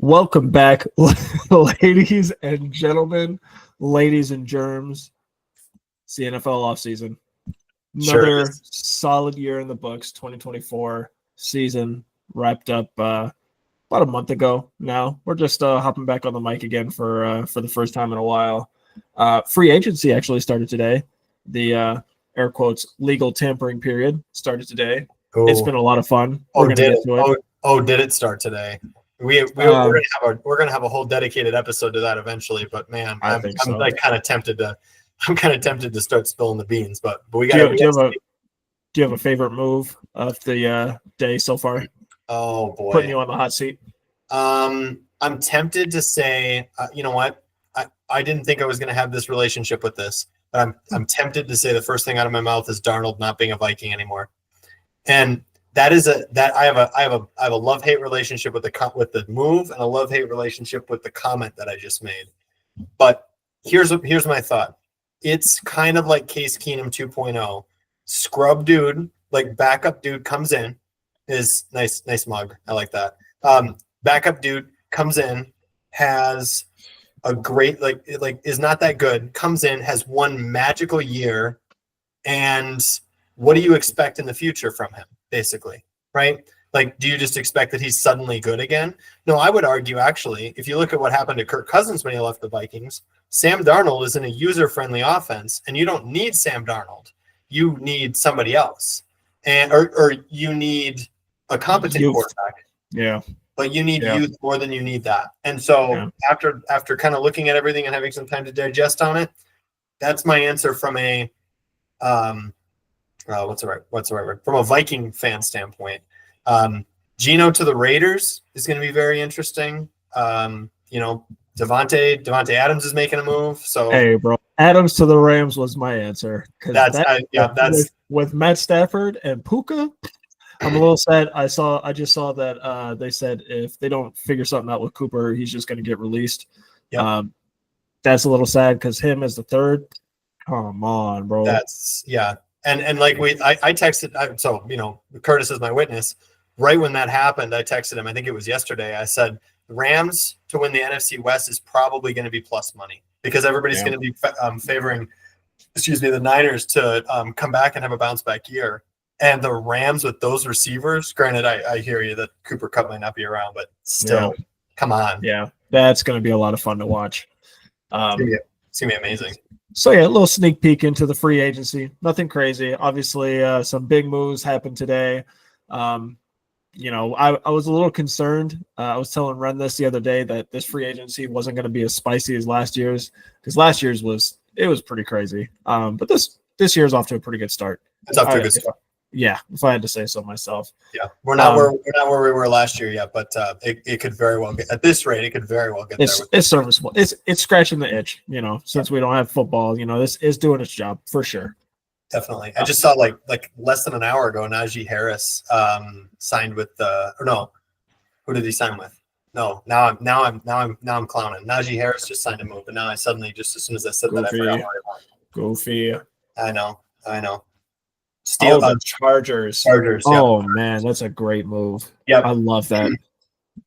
Welcome back, ladies and gentlemen, ladies and germs. It's the NFL offseason. Another solid year in the books. 2024 season wrapped up about a month ago now. We're just hopping back on the mic again for the first time in a while. Free agency actually started today. The air quotes legal tampering period started today. Ooh. It's been a lot of fun. Did it start today? We're gonna have a whole dedicated episode to that eventually. But man, I'm kind of tempted to start spilling the beans. But we got. Do you have a favorite move of the day so far? Oh boy, putting you on the hot seat. I'm tempted to say, you know what? I didn't think I was going to have this relationship with this, but I'm tempted to say the first thing out of my mouth is Darnold not being a Viking anymore, and I have a love-hate relationship with the move and a love-hate relationship with the comment that I just made. But here's my thought. It's kind of like Case Keenum 2.0. Scrub dude, like backup dude comes in, is nice mug. I like that. Backup dude comes in, has a great like is not that good, comes in, has one magical year, and what do you expect in the future from him? Basically, right? Like, do you just expect that he's suddenly good again? No, I would argue, actually, if you look at what happened to Kirk Cousins when he left the Vikings, Sam Darnold is in a user-friendly offense, and you don't need Sam Darnold. You need somebody else, or you need a competent quarterback. Yeah. But you need youth more than you need that. And so after kind of looking at everything and having some time to digest on it, that's my answer from a what's the right word? From a Viking fan standpoint. Geno to the Raiders is going to be very interesting. Devontae Adams is making a move. So hey, bro, Adams to the Rams was my answer. That's with Matt Stafford and Puka. I'm a little sad. I just saw that they said if they don't figure something out with Cooper, he's just going to get released. Yep. That's a little sad because him as the third. Come on, bro. And like I texted, so Kurtis is my witness. Right when that happened, I texted him. I think it was yesterday. I said Rams to win the NFC West is probably going to be plus money because everybody's going to be favoring, the Niners to come back and have a bounce back year. And the Rams with those receivers. Granted, I hear you that Cooper Kupp might not be around, but still, come on. Yeah, that's going to be a lot of fun to watch. It's gonna be amazing. So a little sneak peek into the free agency. Nothing crazy. Obviously, some big moves happened today. I was a little concerned. I was telling Ren this the other day that this free agency wasn't going to be as spicy as last year's because last year's was pretty crazy. But this year's off to a pretty good start. It's off to a good start. Yeah, if I had to say so myself. Yeah, we're not where we were last year yet, but it could very well get at this rate. It could very well get there. It's serviceable. It's scratching the itch. Since we don't have football, this is doing its job for sure. Definitely. I just saw like less than an hour ago, Najee Harris signed with who did he sign with? No, now I'm clowning. Najee Harris just signed a move, and now I suddenly just as soon as I said that I forgot what it was. Goofy. I know. Steal the Chargers. Oh man, that's a great move. Yeah, I love that.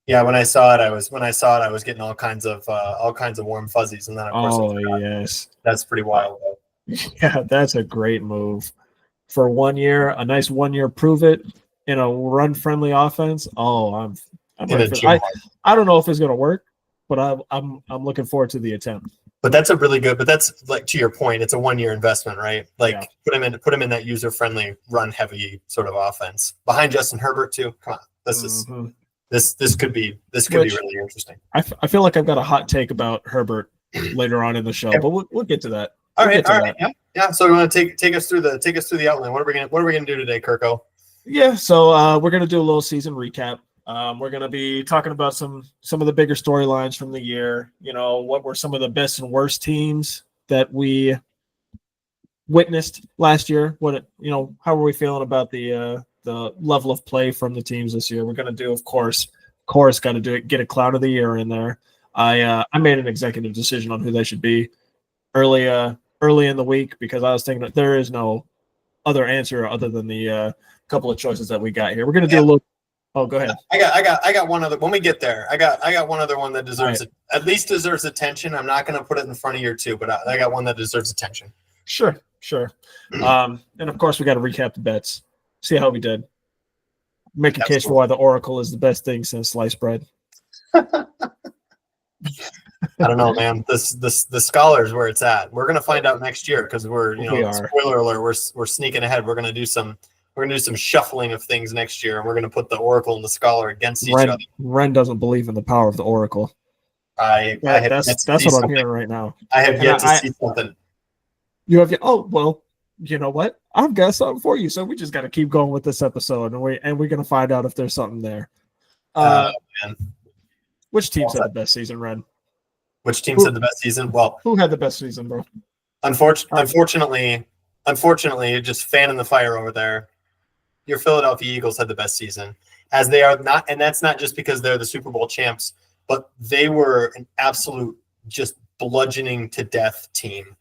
Yeah, when I saw it, I was getting all kinds of warm fuzzies, and then of course, yes, that's pretty wild. Yeah, that's a great move for 1 year. A nice 1 year prove it in a run friendly offense. Oh, I'm ready for it. I don't know if it's gonna work, but I'm looking forward to the attempt. But that's that's like to your point, it's a 1 year investment, right? Like put him in that user friendly, run heavy sort of offense behind Justin Herbert too. Come on, this could be really interesting. I feel like I've got a hot take about Herbert later on in the show, but we'll get to that. All right. Yeah. So we want to take us through the outline. What are we gonna do today, Kirko? Yeah. So we're gonna do a little season recap. We're going to be talking about some of the bigger storylines from the year. What were some of the best and worst teams that we witnessed last year? How were we feeling about the level of play from the teams this year? We're going to do, of course, got to get a cloud of the year in there. I made an executive decision on who they should be early in the week because I was thinking that there is no other answer other than the couple of choices that we got here. We're going to do a little Oh, go ahead. I got one other. When we get there, I got one other one that deserves Right. at least deserves attention. I'm not going to put it in front of your two, but I got one that deserves attention. Sure. And of course, we got to recap the bets, see how we did. Make a case for why the Oracle is the best thing since sliced bread. I don't know, man. The scholars where it's at. We're gonna find out next year because spoiler alert. We're sneaking ahead. We're gonna do some shuffling of things next year, and we're gonna put the Oracle and the Scholar against each other. Ren doesn't believe in the power of the Oracle. That's what I'm hearing right now. I have yet to see something. You have oh well. You know what? I've got something for you. So we just got to keep going with this episode, and we're gonna find out if there's something there. Man. Which teams had the best season, Ren? Which teams had the best season? Well, who had the best season, bro? Unfortunately, just fanning the fire over there. Your Philadelphia Eagles had the best season, as they are not, and that's not just because they're the Super Bowl champs, but they were an absolute just bludgeoning to death team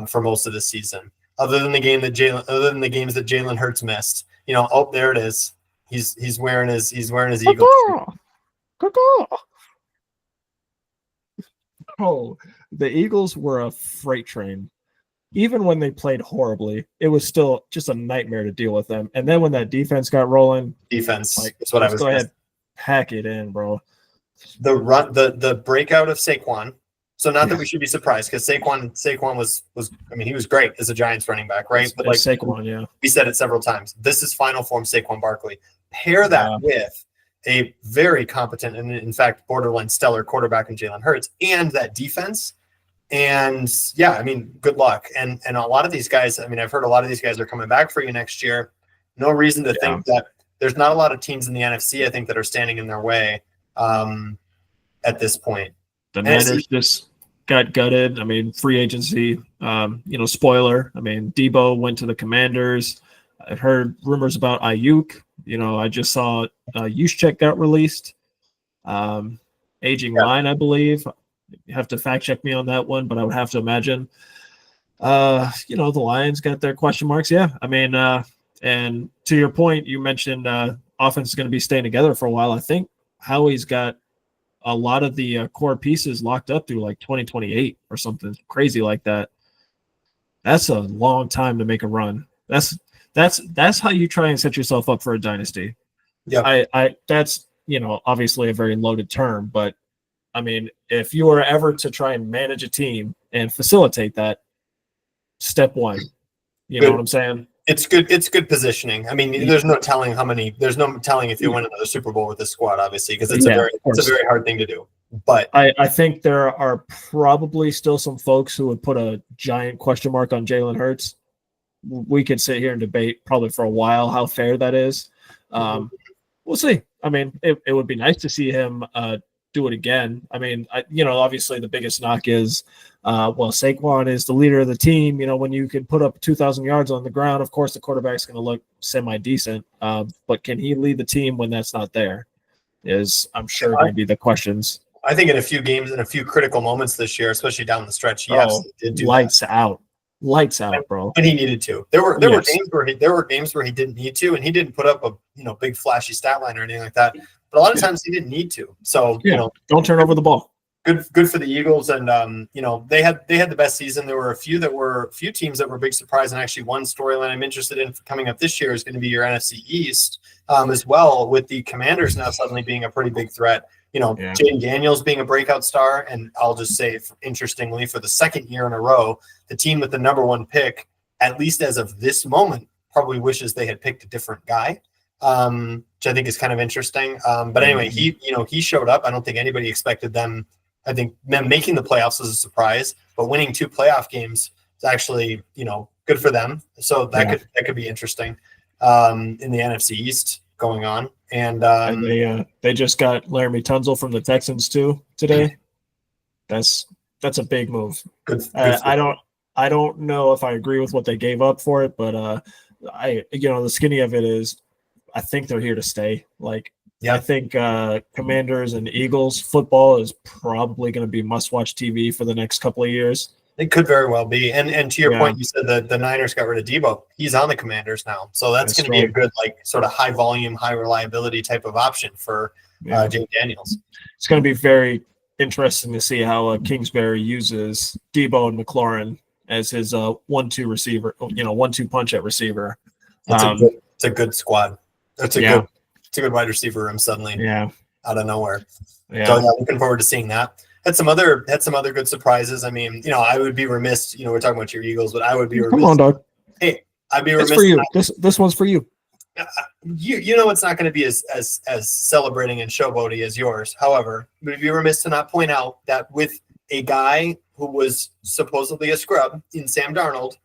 for most of the season. Other than the games that Jalen Hurts missed, there it is. He's wearing his Eagles. Oh, the Eagles were a freight train. Even when they played horribly, it was still just a nightmare to deal with them. And then when that defense got rolling, that's what I was. Go ahead, pack it in, bro. The breakout of Saquon. So not that we should be surprised because Saquon was he was great as a Giants running back, right? But Saquon, we said it several times. This is final form Saquon Barkley. Pair that with a very competent and in fact borderline stellar quarterback in Jalen Hurts and that defense. And good luck. And a lot of these guys, I've heard a lot of these guys are coming back for you next year. No reason to think that there's not a lot of teams in the NFC, I think, that are standing in their way at this point. The Niners just got gutted. Free agency, spoiler. Debo went to the Commanders. I've heard rumors about Ayuk. I just saw Juszczyk got released. Aging line, I believe. You have to fact check me on that one, but I would have to imagine. The Lions got their question marks. Yeah. And to your point, you mentioned offense is going to be staying together for a while. I think Howie's got a lot of the core pieces locked up through like 2028 or something crazy like that. That's a long time to make a run. That's how you try and set yourself up for a dynasty. Yeah. That's, obviously a very loaded term, but if you were ever to try and manage a team and facilitate that, step one, know what I'm saying? It's good positioning. There's no telling if you win another Super Bowl with this squad, obviously, because it's a very hard thing to do. But I think there are probably still some folks who would put a giant question mark on Jalen Hurts. We could sit here and debate probably for a while how fair that is. We'll see. It would be nice to see him do it again. Obviously the biggest knock is, Saquon is the leader of the team. When you can put up 2,000 yards on the ground, of course the quarterback's going to look semi-decent. But can he lead the team when that's not there? Is I'm sure going to be the questions. I think in a few games, in a few critical moments this year, especially down the stretch, he absolutely did do lights out, bro. And he needed to. There were games where he didn't need to, and he didn't put up a big flashy stat line or anything like that. But a lot of times he didn't need to. So don't turn over the ball. Good for the Eagles, and they had the best season. There were a few teams that were a big surprise, and actually one storyline I'm interested in coming up this year is going to be your NFC East as well, with the Commanders now suddenly being a pretty big threat. Jaden Daniels being a breakout star, and I'll just say, interestingly, for the second year in a row, the team with the number one pick, at least as of this moment, probably wishes they had picked a different guy. Which I think is kind of interesting. But anyway, he showed up. I don't think anybody expected them. I think them making the playoffs was a surprise, but winning 2 playoff games is actually, good for them. So that could be interesting in the NFC East going on. And they just got Laramie Tunsil from the Texans too today. That's a big move. Good. I don't know if I agree with what they gave up for it, but the skinny of it is, I think they're here to stay. I think Commanders and Eagles football is probably going to be must-watch TV for the next couple of years. It could very well be. And to your Yeah. point, you said that the Niners got rid of Debo. He's on the Commanders now. So that's going to be a right. good, like, sort of high volume, high reliability type of option for Jay Daniels. It's going to be very interesting to see how Kingsbury uses Debo and McLaurin as his 1-2 receiver, 1-2 punch at receiver. It's a good squad. It's a good wide receiver room suddenly. Yeah. Out of nowhere. Yeah. So looking forward to seeing that. Had some other good surprises. I mean, I would be remiss, we're talking about your Eagles, but I would be remiss. Come on, dog. Hey, I'd be remiss. It's for you. This one's for you. You know it's not going to be as celebrating and showboaty as yours. However, we'd be remiss to not point out that with a guy who was supposedly a scrub in Sam Darnold,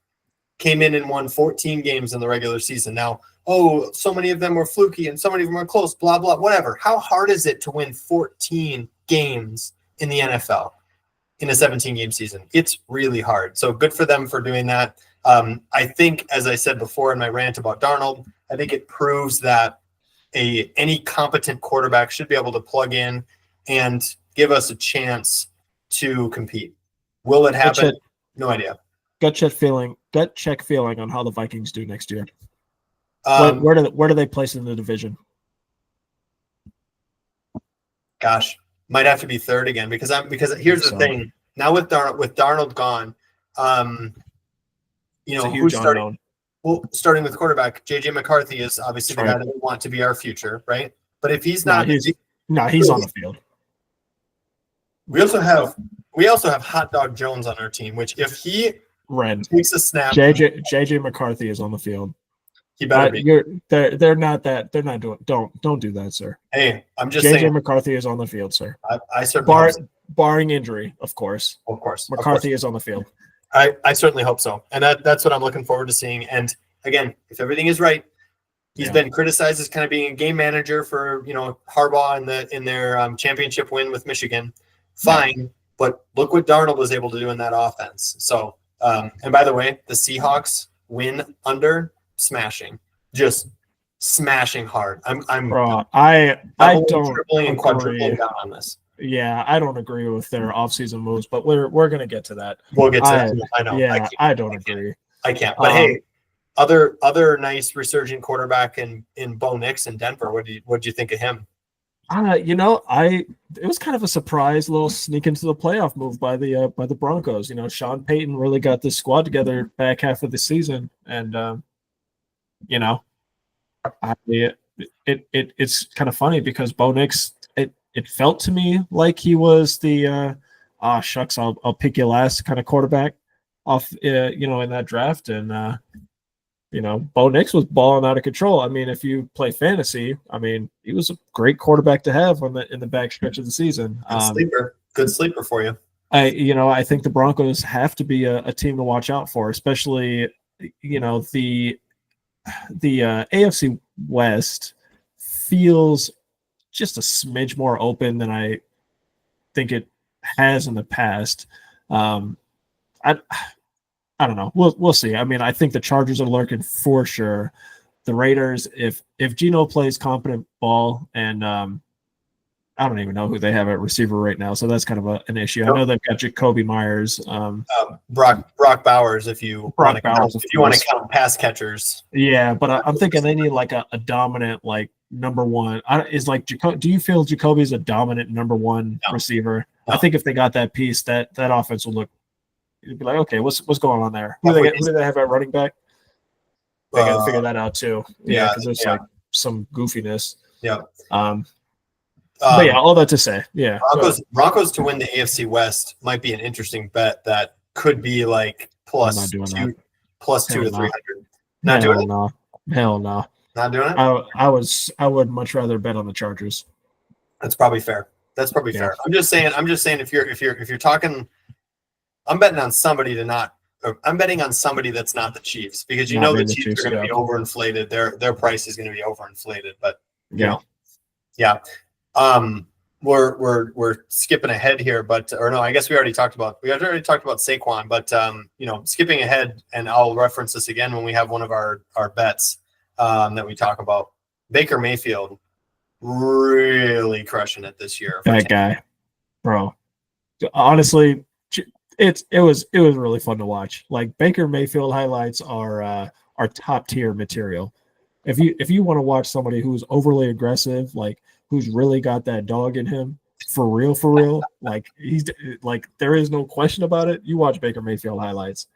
came in and won 14 games in the regular season. Now, so many of them were fluky and so many of them were close, blah, blah, whatever. How hard is it to win 14 games in the NFL in a 17-game season? It's really hard. So good for them for doing that. I think, as I said before in my rant about Darnold, I think it proves that any competent quarterback should be able to plug in and give us a chance to compete. Will it happen? No idea. Gut check feeling on how the Vikings do next year. Where do they place in the division? Gosh, might have to be third again because here's the thing. Now with Darnold gone, who's starting? Well, starting with quarterback, JJ McCarthy is obviously the guy that we want to be our future, right? But if he's not, he's on the field. We also have Hot Dog Jones on our team, which if he takes a snap, JJ McCarthy is on the field. He better be. They're not doing. Don't do that, sir. Hey, I'm just saying. JJ McCarthy is on the field, sir. I certainly barring injury, of course. Of course, McCarthy is on the field. I certainly hope so, and that's what I'm looking forward to seeing. And again, if everything is right, he's been criticized as kind of being a game manager for Harbaugh in their championship win with Michigan. Fine, but look what Darnold was able to do in that offense. So, and by the way, the Seahawks win under smashing, just smashing hard. I don't tripling and quadrupling down on this. Yeah, I don't agree with their offseason moves, but we're gonna get to that. We'll get to that. I know. Yeah, I don't agree. I can't. But hey, other nice resurgent quarterback in Bo Nix in Denver. What do you think of him? It was kind of a surprise little sneak into the playoff move by the Broncos. Sean Payton really got this squad together back half of the season, and it's kind of funny because Bo Nix, it felt to me like he was the shucks, I'll pick you last kind of quarterback off in that draft, and Bo Nix was balling out of control. I mean, if you play fantasy, he was a great quarterback to have in the back stretch of the season. Good sleeper for you. I think the Broncos have to be a team to watch out for, especially the AFC West feels just a smidge more open than I think it has in the past. I don't know. We'll see. I think the Chargers are lurking for sure. The Raiders, if Geno plays competent ball, and I don't even know who they have at receiver right now, so that's kind of an issue. I know they've got Jacoby Myers, Brock Bowers, if you want to count pass catchers. Yeah, but I'm thinking they need like a dominant number one. Do you feel Jacoby's a dominant number one receiver? No. I think if they got that piece, that offense will look. You'd be like, okay, what's going on there? Who do they have at running back? They got to figure that out too. Yeah, because there's some goofiness. Yeah. But all that to say, yeah. Broncos to win the AFC West might be an interesting bet that could be like plus 2 to 300. Not doing it? No. Hell no. Not doing it? I would much rather bet on the Chargers. That's probably fair. Fair. I'm just saying if you're talking, I'm betting on somebody I'm betting on somebody that's not the Chiefs, because the Chiefs are going to be overinflated. Their price is going to be overinflated. But yeah. We're skipping ahead here, I guess we already talked about Saquon, but skipping ahead, and I'll reference this again when we have one of our bets that we talk about. Baker Mayfield really crushing it this year. That guy, bro. Honestly, it was really fun to watch. Like Baker Mayfield highlights are top tier material. If you want to watch somebody who's overly aggressive, like who's really got that dog in him, for real, like he's like there is no question about it. You watch Baker Mayfield highlights,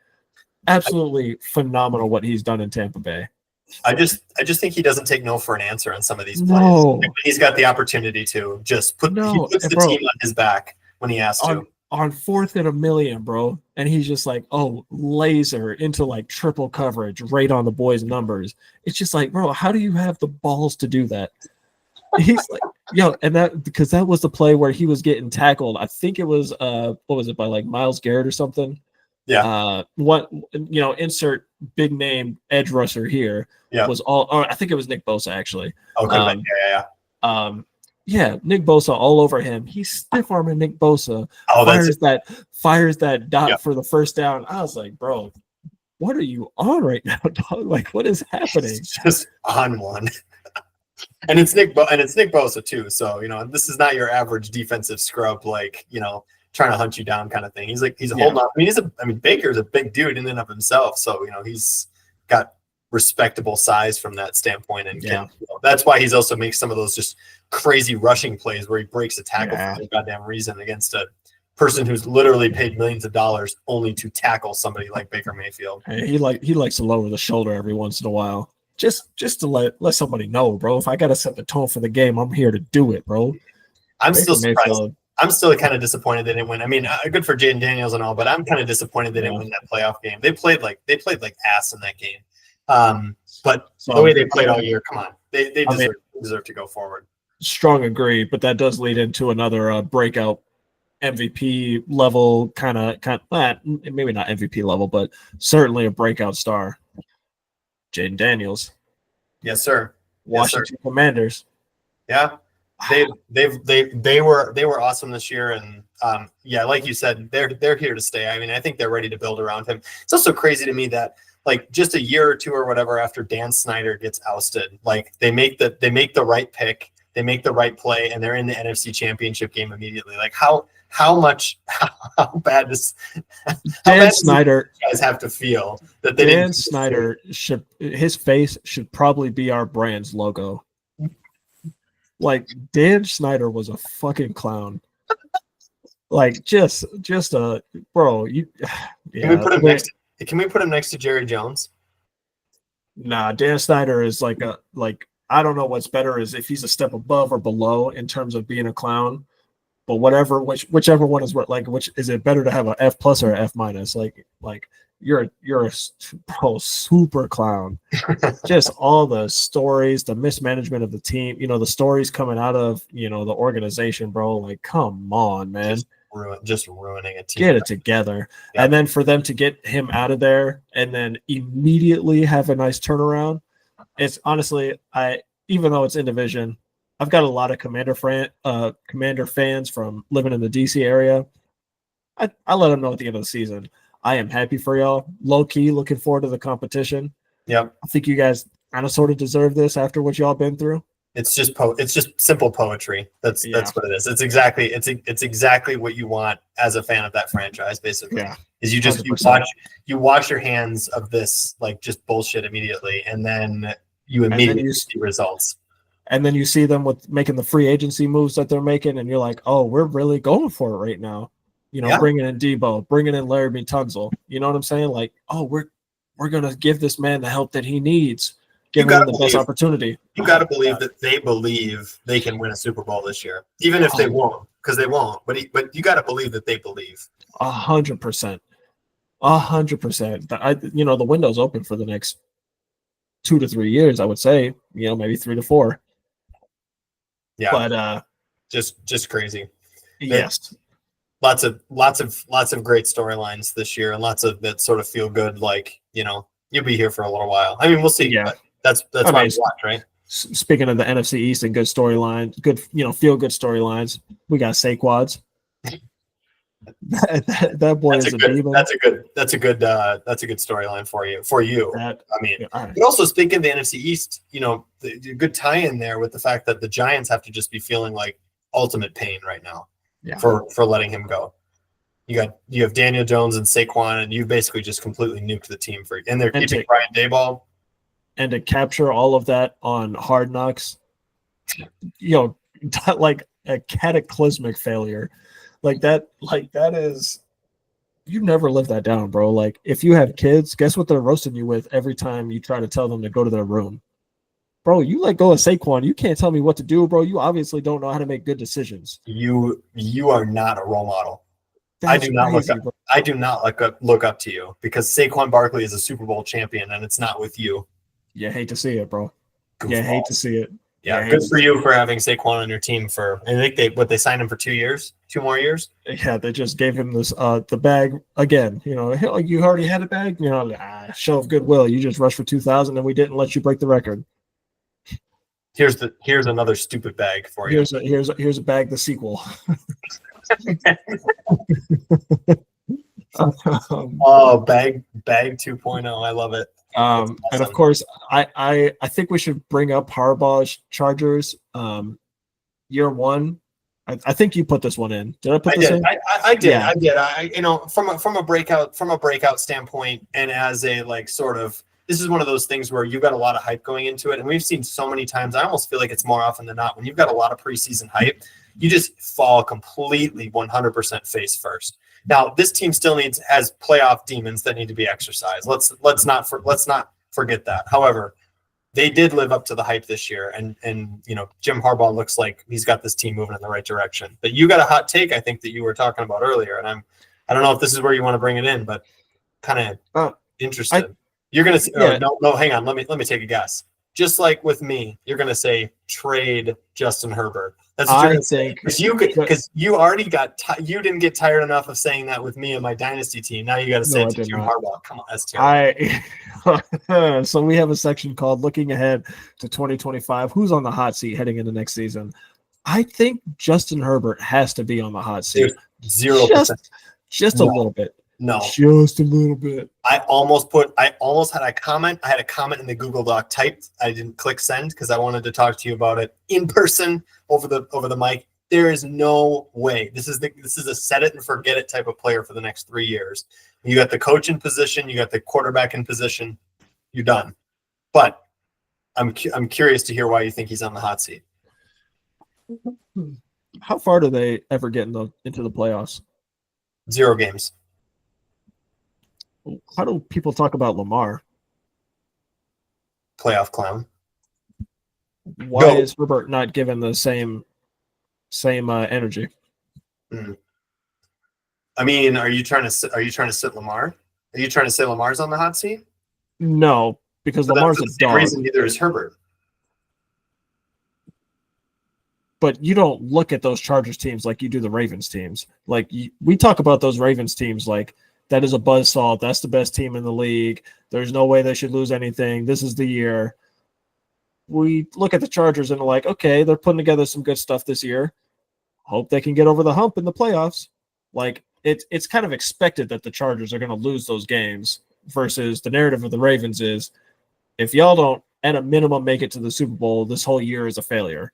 absolutely phenomenal what he's done in Tampa Bay. I just think he doesn't take no for an answer on some of these plays. No, he's got the opportunity to just he puts the team on his back when he has to. On 4th and 1,000,000, bro. And he's just like, oh, laser into like triple coverage right on the boys' numbers. It's just like, bro, how do you have the balls to do that? He's like, yo, and that because that was the play where he was getting tackled. I think it was what was it by like Myles Garrett or something? Yeah. Insert big name edge rusher here. Yeah. Was all I think it was Nick Bosa actually. Okay. Yeah, Nick Bosa all over him. He's stiff arming Nick Bosa. Fires that dot for the first down. I was like, bro, what are you on right now, dog? Like, what is happening? It's just on one. And it's Nick Bosa too. So this is not your average defensive scrub, like trying to hunt you down kind of thing. He's holding on. I mean, Baker's a big dude in and of himself. So he's got respectable size from that standpoint, and that's why he's also makes some of those just crazy rushing plays where he breaks a tackle for no goddamn reason against a person who's literally paid millions of dollars only to tackle somebody like Baker Mayfield. Hey, he likes to lower the shoulder every once in a while, just to let somebody know, bro. If I gotta set the tone for the game, I'm here to do it, bro. I'm still surprised. I'm still kind of disappointed they didn't win. I mean, good for Jaden Daniels and all, but I'm kind of disappointed they didn't win that playoff game. They played like ass in that game. But the way they played all year, come on, they deserve to go forward. Strong agree, but that does lead into another breakout MVP level kind of maybe not MVP level, but certainly a breakout star. Jaden Daniels. Yes, sir. Washington Commanders. Yeah. They were awesome this year, and like you said, they're here to stay. I mean, I think they're ready to build around him. It's also crazy to me that like just a year or two or whatever after Dan Snyder gets ousted, like they make the right pick, they make the right play, and they're in the NFC Championship game immediately. Like how bad does Snyder guys have to feel that they Dan Snyder his face should probably be our brand's logo. Like Dan Snyder was a fucking clown. Like just a bro. Can we put him next to Jerry Jones? Nah, Dan Snyder is like I don't know what's better is if he's a step above or below in terms of being a clown. But whichever one is what, like, which is it better to have an F plus or an F minus? Like you're a super clown. Just all the stories, the mismanagement of the team, the stories coming out of the organization, bro. Like, come on, man. Just ruining a team. Get it together. Yep. And then for them to get him out of there and then immediately have a nice turnaround. It's honestly, even though it's in division, I've got a lot of Commander fans from living in the DC area. I let them know at the end of the season. I am happy for y'all. Low key, looking forward to the competition. Yep. I think you guys kind of sort of deserve this after what y'all been through. It's just simple poetry. That's what it is. It's exactly what you want as a fan of that franchise, basically. Yeah. Is you wash your hands of this like just bullshit immediately, and then you immediately see results. And then you see them with making the free agency moves that they're making, and you're like, oh, we're really going for it right now. Bringing in Debo, bringing in Larry Tunsil. You know what I'm saying? Like, oh, we're gonna give this man the help that he needs. Give him the best opportunity. You got to believe that they believe they can win a Super Bowl this year, even if they won't, because they won't. But you got to believe that they believe. 100%. 100%. The window's open for the next 2 to 3 years. I would say, maybe 3 to 4. Yeah, but just crazy. Yes, lots of great storylines this year, and lots of that sort of feel good. Like you'll be here for a little while. I mean, we'll see. Yeah, that's why we watch, right? Speaking of the NFC East and good storylines, good feel good storylines. We got Saquads. that boy is a demon. That's a good storyline for you. But also speaking of the NFC East, the good tie-in there with the fact that the Giants have to just be feeling like ultimate pain right now for letting him go. You have Daniel Jones and Saquon, and you've basically just completely nuked the team and they're And keeping Brian Daboll. And to capture all of that on Hard Knocks, like a cataclysmic failure, that is, you never live that down, bro. Like, if you have kids, guess what they're roasting you with every time you try to tell them to go to their room, bro. You let go of Saquon, you can't tell me what to do, bro. You obviously don't know how to make good decisions. You are not a role model. That's I do not crazy, look up. bro. I do not look up to you because Saquon Barkley is a Super Bowl champion, and it's not with you. You hate to see it, bro. Goofball. You hate to see it. Yeah, good for you for having Saquon on your team for. I think they signed him for 2 years, 2 more years. Yeah, they just gave him this the bag again. You already had a bag. Show of goodwill. You just rushed for 2,000, and we didn't let you break the record. Here's another stupid bag for you. Here's a bag. The sequel. Bag 2.0. I love it. Awesome. And of course, I think we should bring up Harbaugh's Chargers. Year one. I think you put this one in. Did I put this in? I did. Yeah. I did. From a breakout standpoint, and as a this is one of those things where you've got a lot of hype going into it, and we've seen so many times. I almost feel like it's more often than not when you've got a lot of preseason hype, you just fall completely 100% face first. Now, this team still has playoff demons that need to be exercised. Let's not forget that. However, they did live up to the hype this year, and Jim Harbaugh looks like he's got this team moving in the right direction. But you got a hot take, I think, that you were talking about earlier, and I don't know if this is where you want to bring it in, but kind of interested. You're gonna say, no, hang on, let me take a guess. Just like with me, you're gonna say trade Justin Herbert. That's what you're gonna say, because you already you didn't get tired enough of saying that with me and my dynasty team. Now you got to say it to Jim Harbaugh. Come on, that's terrible. So we have a section called "Looking Ahead to 2025." Who's on the hot seat heading into next season? I think Justin Herbert has to be on the hot seat. 0%. Just a little bit. No, just a little bit. I almost had a comment. I had a comment in the Google Doc typed. I didn't click send because I wanted to talk to you about it in person over the mic. There is no way. This is a set it and forget it type of player for the next 3 years. You got the coach in position. You got the quarterback in position. You're done. But I'm curious to hear why you think he's on the hot seat. How far do they ever get into the playoffs? 0 games. How do people talk about Lamar? Playoff clown. Why is Herbert not given the same energy? I mean, are you trying to sit Lamar? Are you trying to say Lamar's on the hot seat? No, because Lamar's a dog. Reason neither is Herbert. But you don't look at those Chargers teams like you do the Ravens teams. Like we talk about those Ravens teams like that is a buzzsaw. That's the best team in the league. There's no way they should lose anything. This is the year. We look at the Chargers and are like, okay, they're putting together some good stuff this year. Hope they can get over the hump in the playoffs. Like it's kind of expected that the Chargers are going to lose those games versus the narrative of the Ravens is if y'all don't at a minimum make it to the Super Bowl, this whole year is a failure.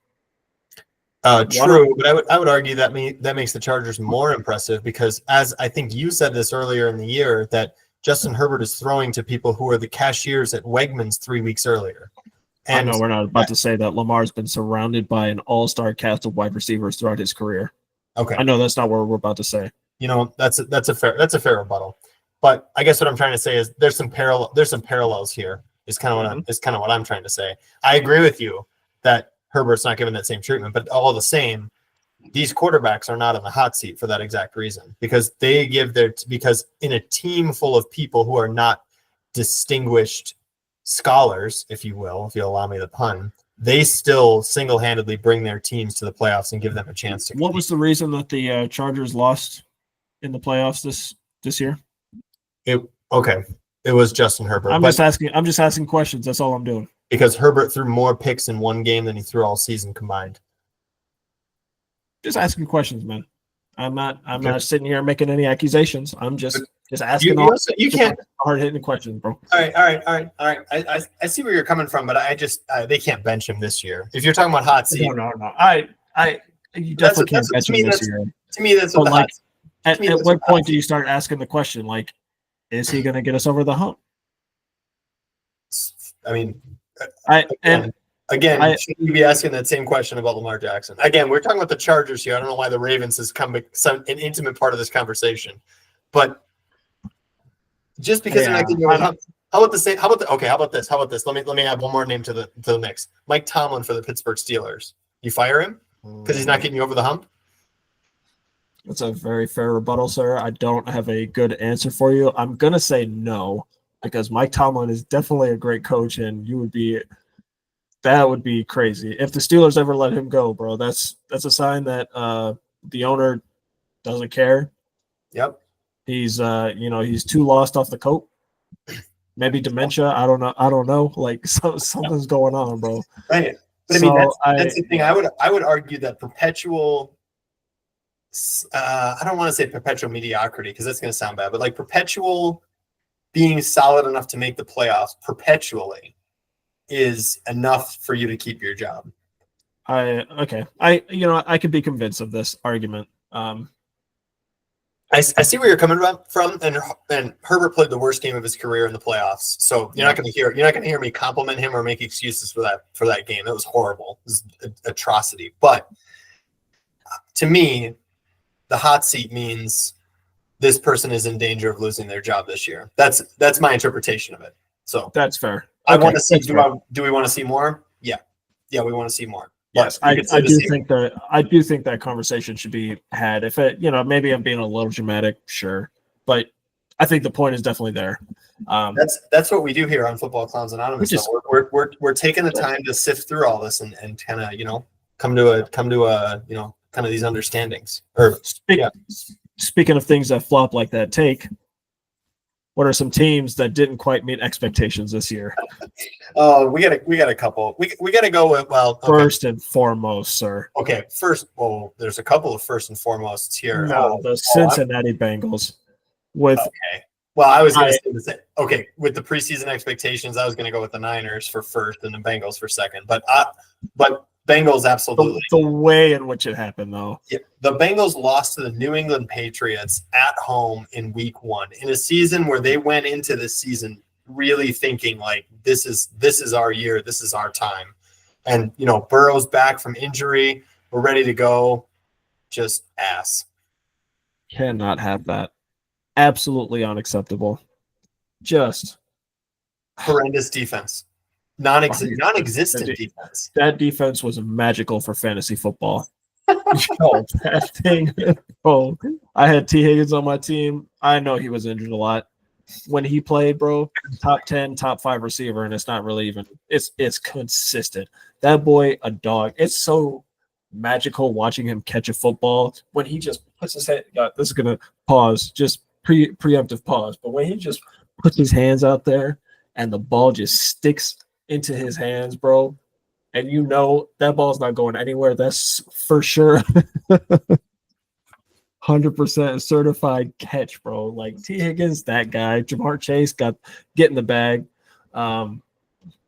True, but I would argue that makes the Chargers more impressive because, as I think you said this earlier in the year, that Justin Herbert is throwing to people who are the cashiers at Wegmans 3 weeks earlier. And I know we're not about to say that Lamar's been surrounded by an all-star cast of wide receivers throughout his career. Okay, I know that's not what we're about to say. That's a fair rebuttal. But I guess what I'm trying to say is there's some parallels here. Is kind of what I'm trying to say. I agree with you that Herbert's not given that same treatment, but all the same, these quarterbacks are not on the hot seat for that exact reason because because in a team full of people who are not distinguished scholars, if you will, if you allow me the pun, they still single-handedly bring their teams to the playoffs and give them a chance to compete. What was the reason that the Chargers lost in the playoffs this year? It was Justin Herbert. I'm just asking questions. That's all I'm doing. Because Herbert threw more picks in one game than he threw all season combined. Just asking questions, man. I'm not sitting here making any accusations. I'm just asking you can't hard-hitting questions, bro. All right. I see where you're coming from, but they can't bench him this year. If you're talking about hot seat. No. You definitely can't bench him this year. To me, that's what At what point do you start asking the question, like, is he going to get us over the hump? I mean, Should you be asking that same question about Lamar Jackson? Again, we're talking about the Chargers here. I don't know why the Ravens has come an intimate part of this conversation, but just because they're not getting over the hump. How about this? How about this? Let me add one more name to the mix. Mike Tomlin for the Pittsburgh Steelers. You fire him because he's not getting you over the hump? That's a very fair rebuttal, sir. I don't have a good answer for you. I'm gonna say no, because Mike Tomlin is definitely a great coach, and that would be crazy if the Steelers ever let him go, bro. That's a sign that the owner doesn't care. Yep. He's he's too lost off the coat. Maybe dementia. I don't know. Like something's going on, bro. Right. But I mean, that's the thing. I would argue that perpetual. I don't want to say perpetual mediocrity because that's going to sound bad, but like perpetual being solid enough to make the playoffs perpetually is enough for you to keep your job. I could be convinced of this argument. I see where you're coming from, and Herbert played the worst game of his career in the playoffs. So you're not going to hear me compliment him or make excuses for that game. It was horrible. It was an atrocity. But to me, the hot seat means this person is in danger of losing their job this year. That's my interpretation of it. So that's fair. I want to see. Do we want to see more? Yeah, we want to see more. Yes, I do think that conversation should be had. If it, maybe I'm being a little dramatic, sure, but I think the point is definitely there. That's what we do here on Football Clowns Anonymous. We're taking the time to sift through all this and kind of come to a kind of these understandings. Speaking of things that flop like that, what are some teams that didn't quite meet expectations this year? Oh, we got a couple. We got to go with first and foremost, sir. Okay, there's a couple of first and foremosts here. No, the Cincinnati Bengals. Okay. Well, I was going to say with the preseason expectations, I was going to go with the Niners for first and the Bengals for second. But Bengals absolutely. The way in which it happened, though. Yeah, the Bengals lost to the New England Patriots at home in Week 1 in a season where they went into this season really thinking like this is our year, this is our time, and Burrow's back from injury, we're ready to go. Just ass. Cannot have that. Absolutely unacceptable. Just horrendous defense. Non-existent defense. That defense was magical for fantasy football. That thing. Oh, I had T. Higgins on my team. I know he was injured a lot. When he played, bro, top 10, top 5 receiver, and it's not really even. It's consistent. That boy, a dog. It's so magical watching him catch a football when he just puts his head. This is gonna pause. Just preemptive pause. But when he just puts his hands out there and the ball just sticks into his hands, bro, and that ball's not going anywhere. That's for sure. 100% certified catch, bro. Like T. Higgins, that guy. Jamar Chase get in the bag.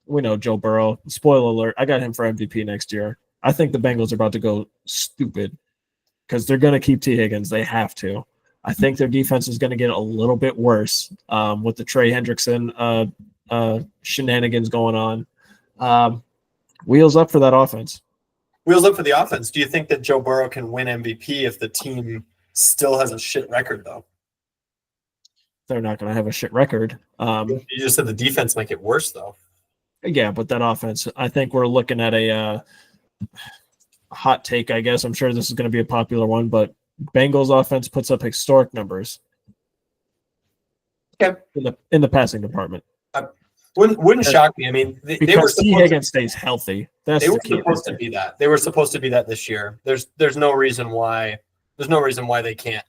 We know Joe Burrow. Spoiler alert, I got him for MVP next year. I think the Bengals are about to go stupid because they're going to keep T. Higgins. They have to. I think their defense is going to get a little bit worse with the Trey Hendrickson shenanigans going on. Wheels up for that offense. Wheels up for the offense. Do you think that Joe Burrow can win MVP if the team still has a shit record, though? They're not going to have a shit record. You just said the defense might get worse, though. Yeah, but that offense, I think we're looking at a hot take, I guess. I'm sure this is going to be a popular one, but Bengals offense puts up historic numbers. Okay. In the passing department. Wouldn't shock me. I mean, they were T. Higgins stays healthy. They were supposed to be that. They were supposed to be that this year. There's no reason why. There's no reason why they can't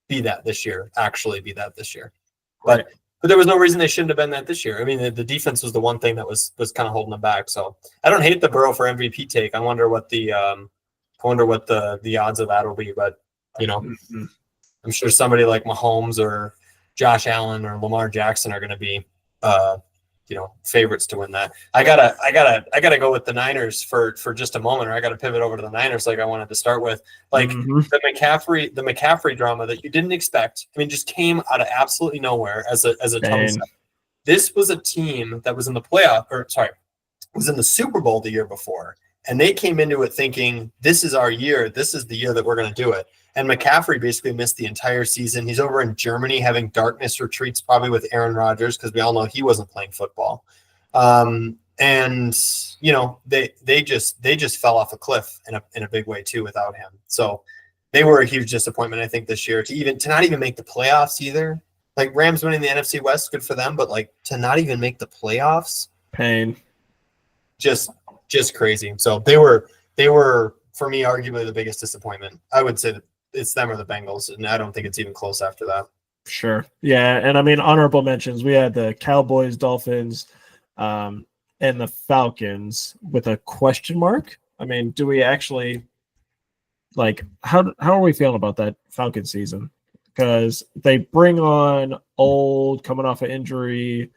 be that this year. Actually, be that this year. But there was no reason they shouldn't have been that this year. I mean, the defense was the one thing that was kind of holding them back. So I don't hate the Burrow for MVP take. I wonder what the odds of that will be. But I'm sure somebody like Mahomes or Josh Allen or Lamar Jackson are going to be favorites to win that. I gotta go with the Niners for just a moment, or I gotta pivot over to the Niners like I wanted to start with. Like the McCaffrey drama that you didn't expect. I mean, just came out of absolutely nowhere as a tone. This was a team that was in the playoff, was in the Super Bowl the year before, and they came into it thinking, this is our year. This is the year that we're going to do it. And McCaffrey basically missed the entire season. He's over in Germany having darkness retreats, probably with Aaron Rodgers, because we all know he wasn't playing football. And they just fell off a cliff in a big way too without him. So they were a huge disappointment, I think, this year to not even make the playoffs either. Like, Rams winning the NFC West, good for them, but like to not even make the playoffs, pain. Just crazy. So they were for me arguably the biggest disappointment. I would say that it's them or the Bengals, and I don't think it's even close after that. Sure. Yeah, and I mean, honorable mentions. We had the Cowboys, Dolphins, and the Falcons with a question mark. I mean, do we actually how are we feeling about that Falcon season? Because they bring on old, coming off an injury,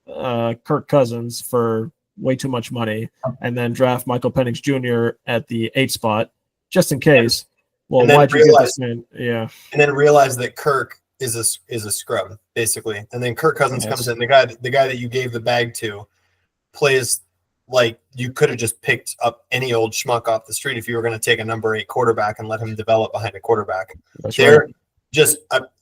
Kirk Cousins for way too much money, and then draft Michael Penix Jr. at the 8 spot just in case. Well, why'd you get this man? Yeah, and then realize that Kirk is a scrub basically, and then Kirk Cousins comes in. The guy that you gave the bag to plays like you could have just picked up any old schmuck off the street if you were going to take a number 8 quarterback and let him develop behind a quarterback. That's right.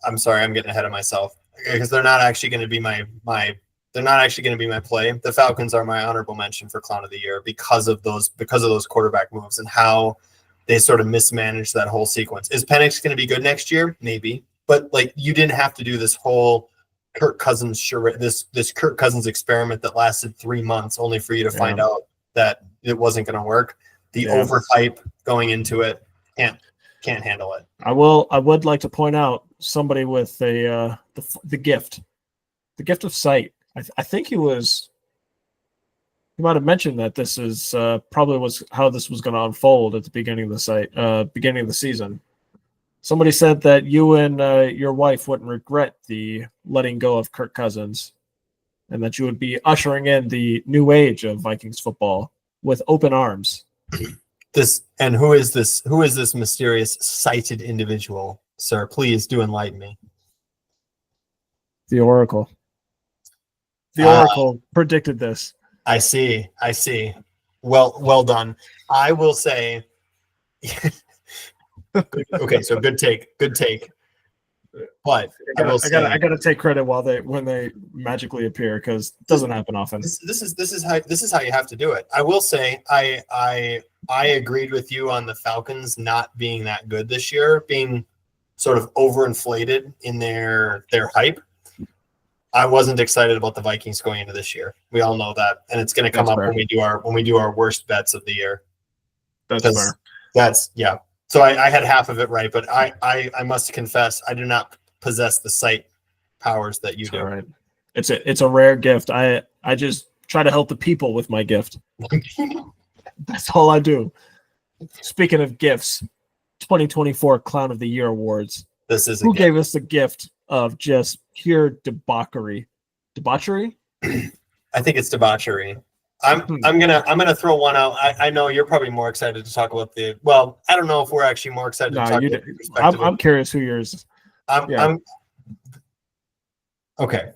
I'm sorry, I'm getting ahead of myself because they're not actually going to be my play. The Falcons are my honorable mention for clown of the year because of those quarterback moves and how they sort of mismanaged that whole sequence. Is Penix going to be good next year? Maybe, but like, you didn't have to do this whole Kirk Cousins this Kirk Cousins experiment that lasted 3 months only for you to find out that it wasn't going to work. The overhype going into it can't handle it. I would like to point out somebody with the gift of sight. I think he might have mentioned that this is probably was how this was going to unfold at the beginning of the season. Somebody said that you and your wife wouldn't regret the letting go of Kirk Cousins, and that you would be ushering in the new age of Vikings football with open arms. Who is this mysterious sighted individual, sir? Please do enlighten me. The Oracle. The Oracle predicted this. I see. Well done. I will say. Okay, so good take. But I gotta take credit when they magically appear, because it doesn't happen often. This is how you have to do it. I will say I agreed with you on the Falcons not being that good this year, being sort of overinflated in their hype. I wasn't excited about the Vikings going into this year. We all know that, and it's going to come up when we do our worst bets of the year. That's fair. So I had half of it right, but I must confess I do not possess the sight powers that you do. All right. It's a rare gift. I just try to help the people with my gift. That's all I do. Speaking of gifts, 2024 Clown of the Year Awards. Who gave us the gift of just pure debauchery? Debauchery? I think it's debauchery. I'm gonna throw one out. I know you're probably more excited to talk about I don't know if we're actually more excited to talk about the I'm curious who yours is. Okay.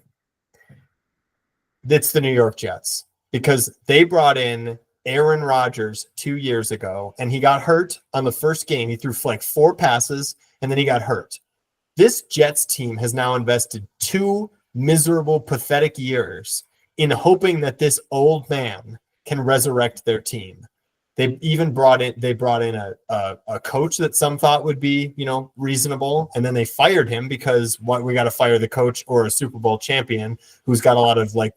It's the New York Jets, because they brought in Aaron Rodgers 2 years ago, and he got hurt on the first game. He threw like 4 passes, and then he got hurt. This Jets team has now invested 2 miserable, pathetic years in hoping that this old man can resurrect their team. They even brought in a coach that some thought would be, reasonable, and then they fired him because we got to fire the coach or a Super Bowl champion who's got a lot of like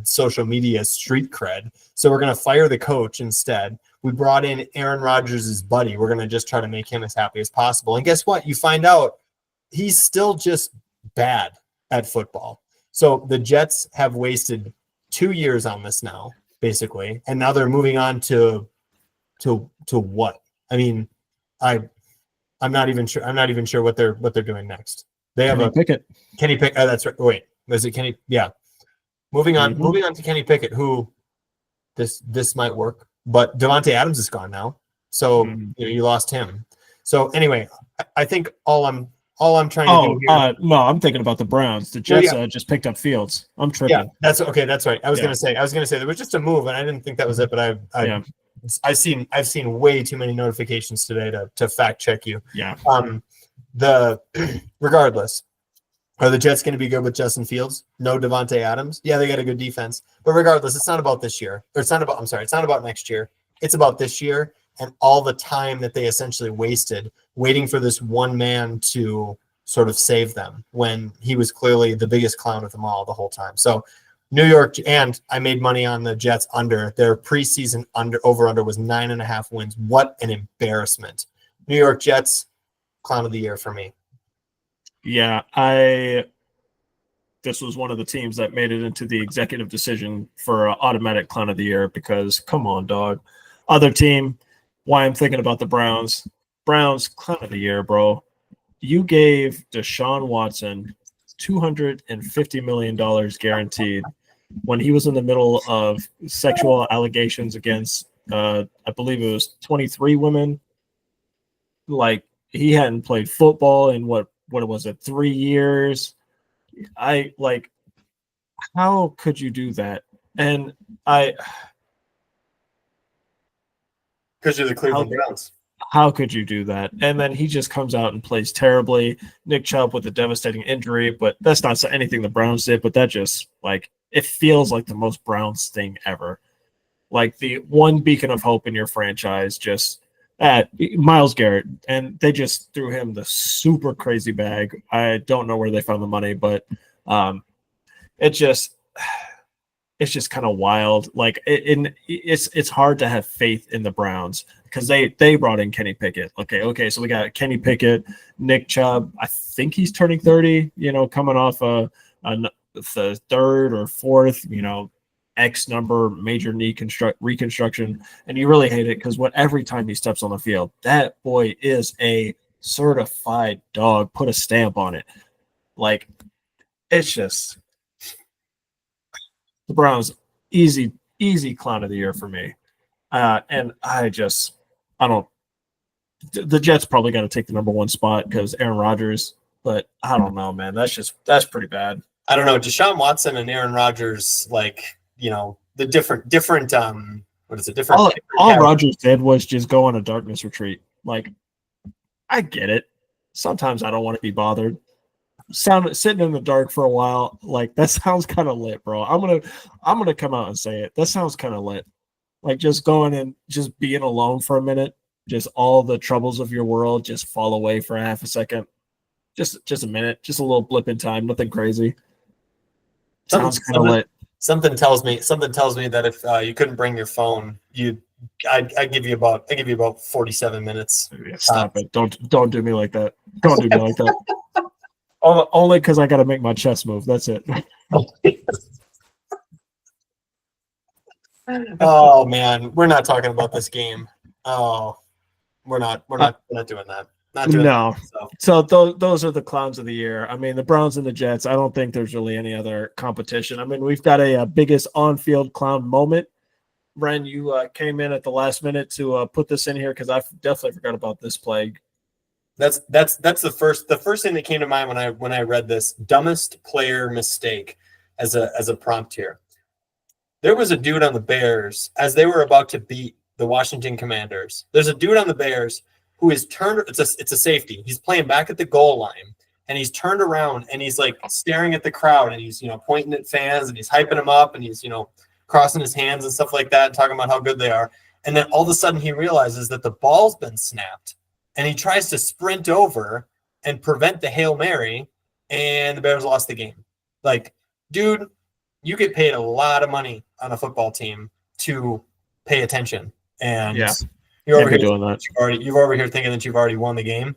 social media street cred. So we're going to fire the coach instead. We brought in Aaron Rodgers' buddy. We're going to just try to make him as happy as possible. And guess what? You find out he's still just bad at football. So the Jets have wasted 2 years on this now, basically, and now they're moving on to what? I mean, I'm not even sure. I'm not even sure what they're doing next. They have Kenny Pickett. Kenny Pickett. Oh, that's right. Wait, was it Kenny? Yeah. Moving on, Mhm. moving on to Kenny Pickett, who this might work, but Devontae Adams is gone now, so you lost him. So anyway, I think all I'm trying to do here. No, I'm thinking about the Browns. The Jets just picked up Fields. I'm tripping. Yeah, that's okay. That's right. I was gonna say there was just a move, and I didn't think that was it, but I've seen way too many notifications today to fact check you. Yeah. Regardless, are the Jets going to be good with Justin Fields? No Devontae Adams? Yeah, they got a good defense. But regardless, it's not about this year. Or it's not about next year. It's about this year and all the time that they essentially wasted waiting for this one man to sort of save them when he was clearly the biggest clown of them all the whole time. So New York, and I made money on the Jets under. Their preseason over-under was 9.5 wins. What an embarrassment. New York Jets, clown of the year for me. Yeah, this was one of the teams that made it into the executive decision for automatic clown of the year because, come on, dog. Other team, why I'm thinking about the Browns. Browns, clown of the year, bro. You gave Deshaun Watson $250 million guaranteed when he was in the middle of sexual allegations against, I believe it was 23 women. Like, he hadn't played football in what was it, 3 years? How could you do that? And because you're the Cleveland Browns. How could you do that? And then he just comes out and plays terribly. Nick Chubb with a devastating injury, but that's not anything the Browns did. But that just it feels like the most Browns thing ever. Like the one beacon of hope in your franchise, just Myles Garrett, and they just threw him the super crazy bag. I don't know where they found the money, but it's just kind of wild. It's hard to have faith in the Browns because they brought in Kenny Pickett. Okay, so we got Kenny Pickett, Nick Chubb. I think he's turning 30. Coming off the third or fourth, X number major knee reconstruction, and you really hate it because every time he steps on the field, that boy is a certified dog. Put a stamp on it. It's just the Browns, easy clown of the year for me. And the Jets probably got to take the number one spot because Aaron Rodgers, but I don't know, man. That's pretty bad. I don't know. Deshaun Watson and Aaron Rodgers, the different what is it? Different. All Rodgers did was just go on a darkness retreat. I get it. Sometimes I don't want to be bothered. Sitting in the dark for a while, that sounds kind of lit, bro. I'm gonna come out and say it. That sounds kind of lit. Just going and just being alone for a minute, just all the troubles of your world just fall away for a half a second. Just a minute, just a little blip in time, nothing crazy. Sounds kind of lit. Something tells me that if you couldn't bring your phone, I give you about 47 minutes. Stop it! Don't do me like that. Don't do me like that. Only because I got to make my chest move. That's it. Oh man, we're not talking about this game. Oh, we're not doing that. Not doing no. That, so those are the clowns of the year. I mean, the Browns and the Jets. I don't think there's really any other competition. I mean, we've got a biggest on-field clown moment. Ren, you came in at the last minute to put this in here because I definitely forgot about this play. That's the first thing that came to mind when I read this. Dumbest player mistake as a prompt here. There was a dude on the Bears as they were about to beat the Washington Commanders. There's a dude on the Bears who is turned. It's a safety. He's playing back at the goal line, and he's turned around and he's staring at the crowd and he's pointing at fans and he's hyping them up and he's crossing his hands and stuff like that, talking about how good they are. And then all of a sudden he realizes that the ball's been snapped. And he tries to sprint over and prevent the Hail Mary, and the Bears lost the game. Dude, you get paid a lot of money on a football team to pay attention. And you're over here doing that. You're over here thinking that you've already won the game.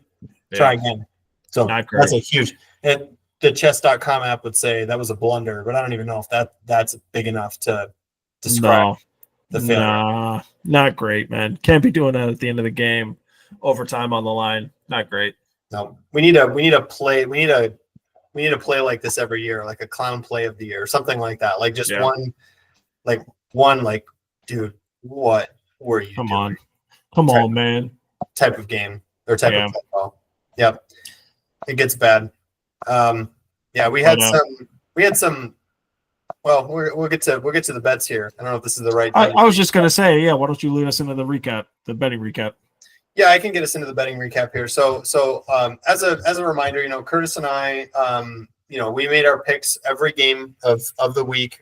Yeah. Try again. So that's a huge. The chess.com app would say that was a blunder, but I don't even know if that's big enough to describe the failure. Nah, not great, man. Can't be doing that at the end of the game. Overtime on the line, not great. No, we need a play like this every year, like a clown play of the year, or something like that. Like just Yeah. one, dude, what were you doing? Come on, man. Type of game or type Yeah. of football. Yep. It gets bad. We had some. Well, we'll get to the bets here. I don't know if this is the right time. I was just gonna say, yeah. Why don't you lead us into the betting recap? Yeah, I can get us into the betting recap here. So as a reminder, Kurtis and I, we made our picks every game of the week,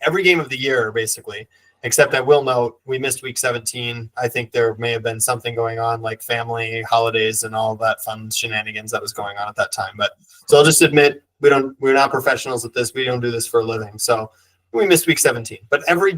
every game of the year, basically. Except I will note we missed week 17. I think there may have been something going on, like family holidays and all that fun shenanigans that was going on at that time. But so I'll just admit we're not professionals at this. We don't do this for a living. So we missed week 17. But every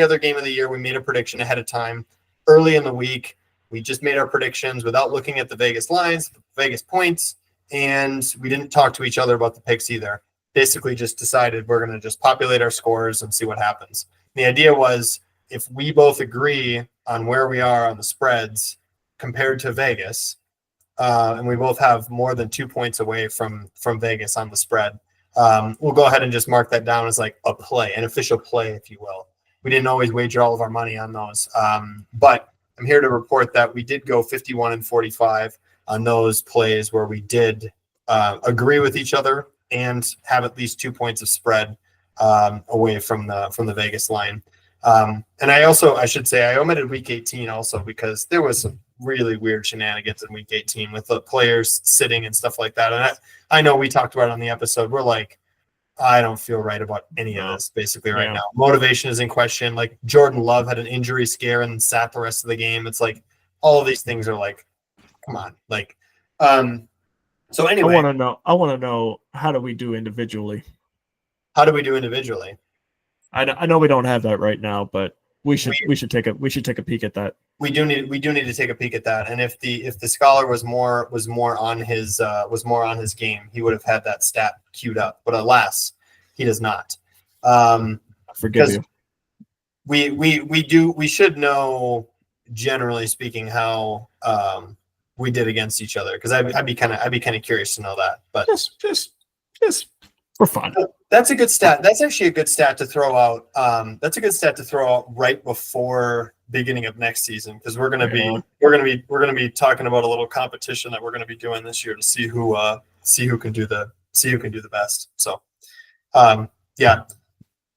other game of the year, we made a prediction ahead of time, early in the week. We just made our predictions without looking at the Vegas lines, the Vegas points, and we didn't talk to each other about the picks either. Basically just decided we're going to just populate our scores and see what happens. The idea was if we both agree on where we are on the spreads compared to Vegas, and we both have more than 2 points away from Vegas on the spread, we'll go ahead and just mark that down as like a play, an official play, if you will. We didn't always wager all of our money on those. But I'm here to report that we did go 51-45 on those plays where we did agree with each other and have at least 2 points of spread away from the Vegas line. And I should say I omitted week 18 also because there was some really weird shenanigans in week 18 with the players sitting and stuff like that. And I know we talked about it on the episode. We're like, I don't feel right about any of this basically right now. Motivation is in question. Like Jordan Love had an injury scare and sat the rest of the game. It's like all of these things are like, come on. Like, so anyway, I want to know, how do we do individually? How do we do individually? I know we don't have that right now, but we should take a peek at that. We do need to take a peek at that. And if the scholar was more on his game, he would have had that stat queued up. But alas, he does not. Forgive you. We should know, generally speaking, how we did against each other, because I'd be kind of curious to know that. But just for fun. That's a good stat. That's actually a good stat to throw out. That's a good stat to throw out right before beginning of next season, because we're gonna be talking about a little competition that we're gonna be doing this year to see who can do the best. So, yeah.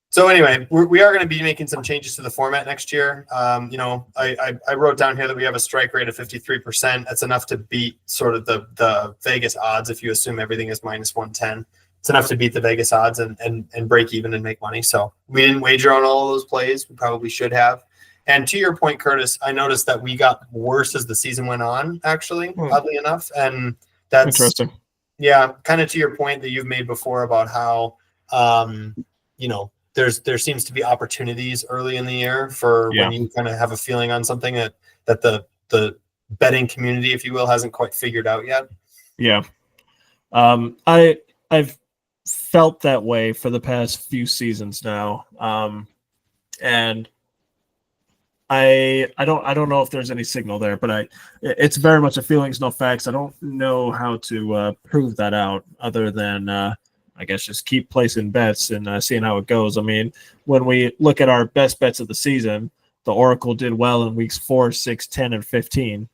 So anyway, we are going to be making some changes to the format next year. I wrote down here that we have a strike rate of 53%. That's enough to beat sort of the Vegas odds if you assume everything is minus 110. It's enough to beat the Vegas odds and break even and make money. So we didn't wager on all of those plays. We probably should have. And to your point, Kurtis, I noticed that we got worse as the season went on, actually, oddly enough. And that's interesting. Yeah, kind of to your point that you've made before about how, there seems to be opportunities early in the year for when you kind of have a feeling on something that the betting community, if you will, hasn't quite figured out yet. Yeah. I've felt that way for the past few seasons now. And I don't know if there's any signal there, but it's very much a feelings, no facts. I don't know how to prove that out other than I guess just keep placing bets and seeing how it goes. I mean, when we look at our best bets of the season, the Oracle did well in weeks 4, 6, 10, and 15.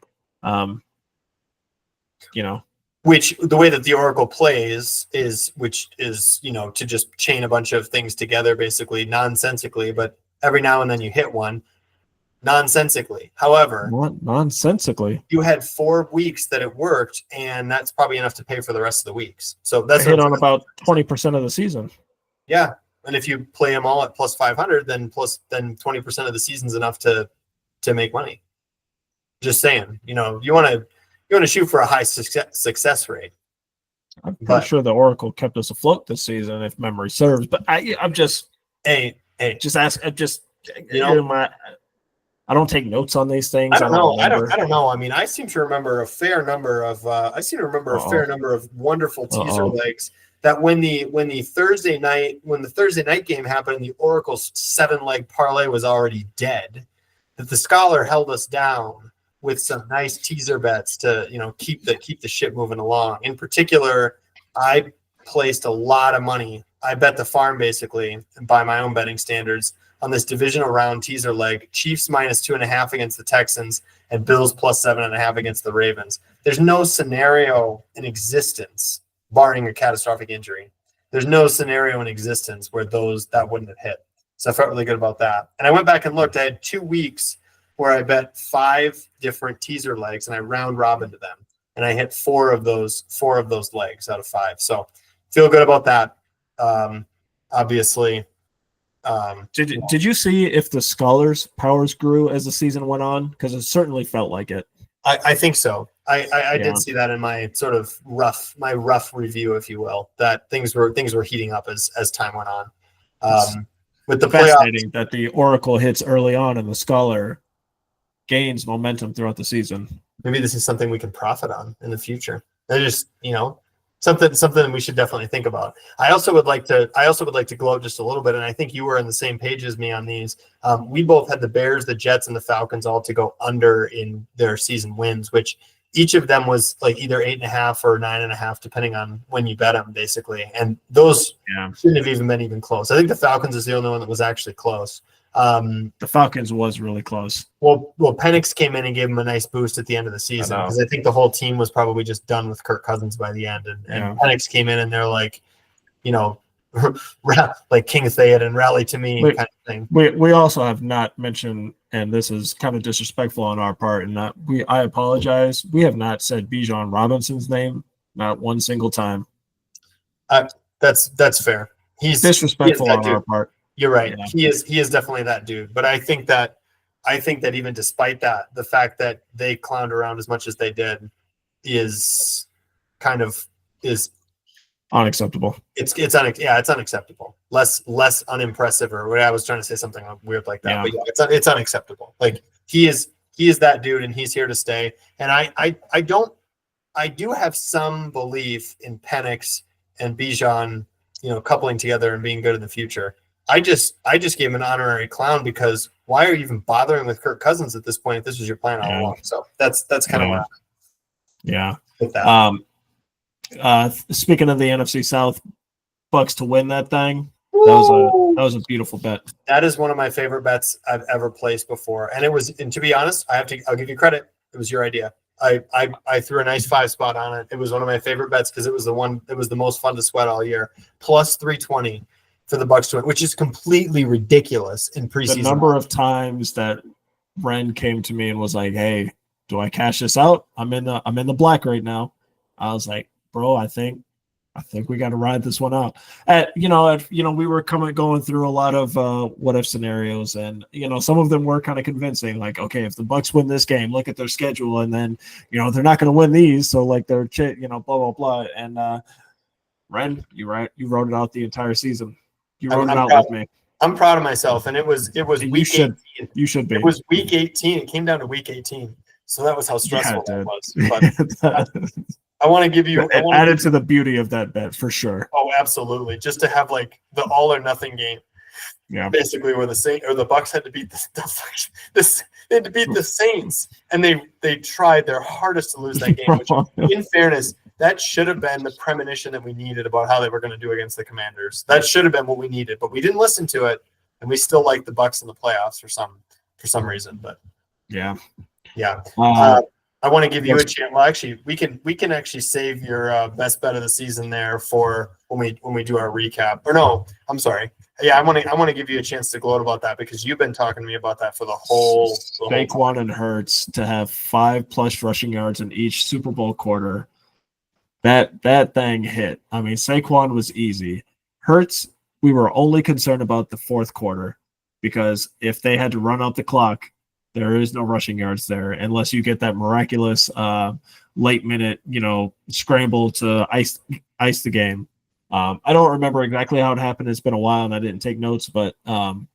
Which the way that the Oracle plays is to just chain a bunch of things together, basically nonsensically, but every now and then you hit one nonsensically. However, what nonsensically? You had 4 weeks that it worked, and that's probably enough to pay for the rest of the weeks. So that's hit on about 20% of the season. Yeah, and if you play them all at plus 500, then 20% of the season's enough to make money. Just saying, you want to shoot for a high success rate. I'm pretty sure the Oracle kept us afloat this season, if memory serves. But I'm just I don't take notes on these things. I don't know. I don't know. I mean, I seem to remember a fair number of wonderful teaser legs that when the Thursday night game happened and the Oracle's 7-leg parlay was already dead, that the scholar held us down with some nice teaser bets to keep the ship moving along. In particular, I placed a lot of money. I bet the farm basically by my own betting standards on this divisional round teaser leg, Chiefs -2.5 against the Texans and Bills +7.5 against the Ravens. There's no scenario in existence, barring a catastrophic injury. There's no scenario in existence where that wouldn't have hit. So I felt really good about that. And I went back and looked. I had 2 weeks where I bet 5 different teaser legs and I round robin to them. And I hit 4 of those legs out of 5. So feel good about that. Obviously. Did you see if the scholars' powers grew as the season went on? Because it certainly felt like it. I think so. I did see that in my sort of rough review, if you will, that things were heating up as time went on. With the fascinating playoffs, that the Oracle hits early on and the scholar gains momentum throughout the season. Maybe this is something we can profit on in the future. That just, something we should definitely think about. I also would like to gloat just a little bit, and I think you were on the same page as me on these. We both had the Bears, the Jets, and the Falcons all to go under in their season wins, which each of them was like either 8.5 or 9.5, depending on when you bet them, basically. And those shouldn't have even been close. I think the Falcons is the only one that was actually close. The Falcons was really close. Well, Penix came in and gave him a nice boost at the end of the season because I think the whole team was probably just done with Kirk Cousins by the end. And Penix came in and they're like, like King Theod and rally to me kind of thing. We also have not mentioned, and this is kind of disrespectful on our part, and I apologize. We have not said Bijan Robinson's name, not one single time. That's fair. He's disrespectful on our part. You're right. Yeah. He is definitely that dude. But I think that even despite that, the fact that they clowned around as much as they did is unacceptable. It's unacceptable. Less unimpressive, or what I was trying to say something weird like that. Yeah. But it's unacceptable. Like he is that dude, and he's here to stay. And I do have some belief in Penix and Bijan, coupling together and being good in the future. I just gave him an honorary clown because why are you even bothering with Kirk Cousins at this point if this was your plan all along? So that's kind of where with that. Speaking of the NFC South, Bucks to win that thing. That was a beautiful bet. That is one of my favorite bets I've ever placed before. And to be honest, I'll give you credit. It was your idea. I threw a nice 5 spot on it. It was one of my favorite bets because it was the most fun to sweat all year. Plus 320 for the Bucks to win, which is completely ridiculous in preseason. The number of times that Ren came to me and was like, "Hey, do I cash this out? I'm in the black right now." I was like, "Bro, I think we got to ride this one out." We were going through a lot of what if scenarios, and some of them were kind of convincing. Like, okay, if the Bucks win this game, look at their schedule, and then they're not going to win these, so like they're blah blah blah. And Ren, you wrote it out the entire season. You wrote it out with me. I'm proud of myself, and it was week 18. You should be. It was week 18. It came down to week 18, so that was how stressful that was. But I want to give you. It added to the beauty of that bet for sure. Oh, absolutely! Just to have like the all or nothing game. Yeah. Basically, where the Bucks had to beat they had to beat the Saints, and they tried their hardest to lose that game. Which, in fairness, that should have been the premonition that we needed about how they were going to do against the Commanders. That should have been what we needed, but we didn't listen to it, and we still like the Bucks in the playoffs for some reason. But yeah. I want to give you a chance. Well, actually, we can actually save your best bet of the season there for when we do our recap. Or no, I'm sorry. Yeah, I want to give you a chance to gloat about that because you've been talking to me about that for the whole. Saquon and Hurts to have 5+ rushing yards in each Super Bowl quarter. That thing hit. I mean, Saquon was easy. Hurts, we were only concerned about the fourth quarter because if they had to run out the clock, there is no rushing yards there unless you get that miraculous late minute, scramble to ice the game. I don't remember exactly how it happened. It's been a while and I didn't take notes, but long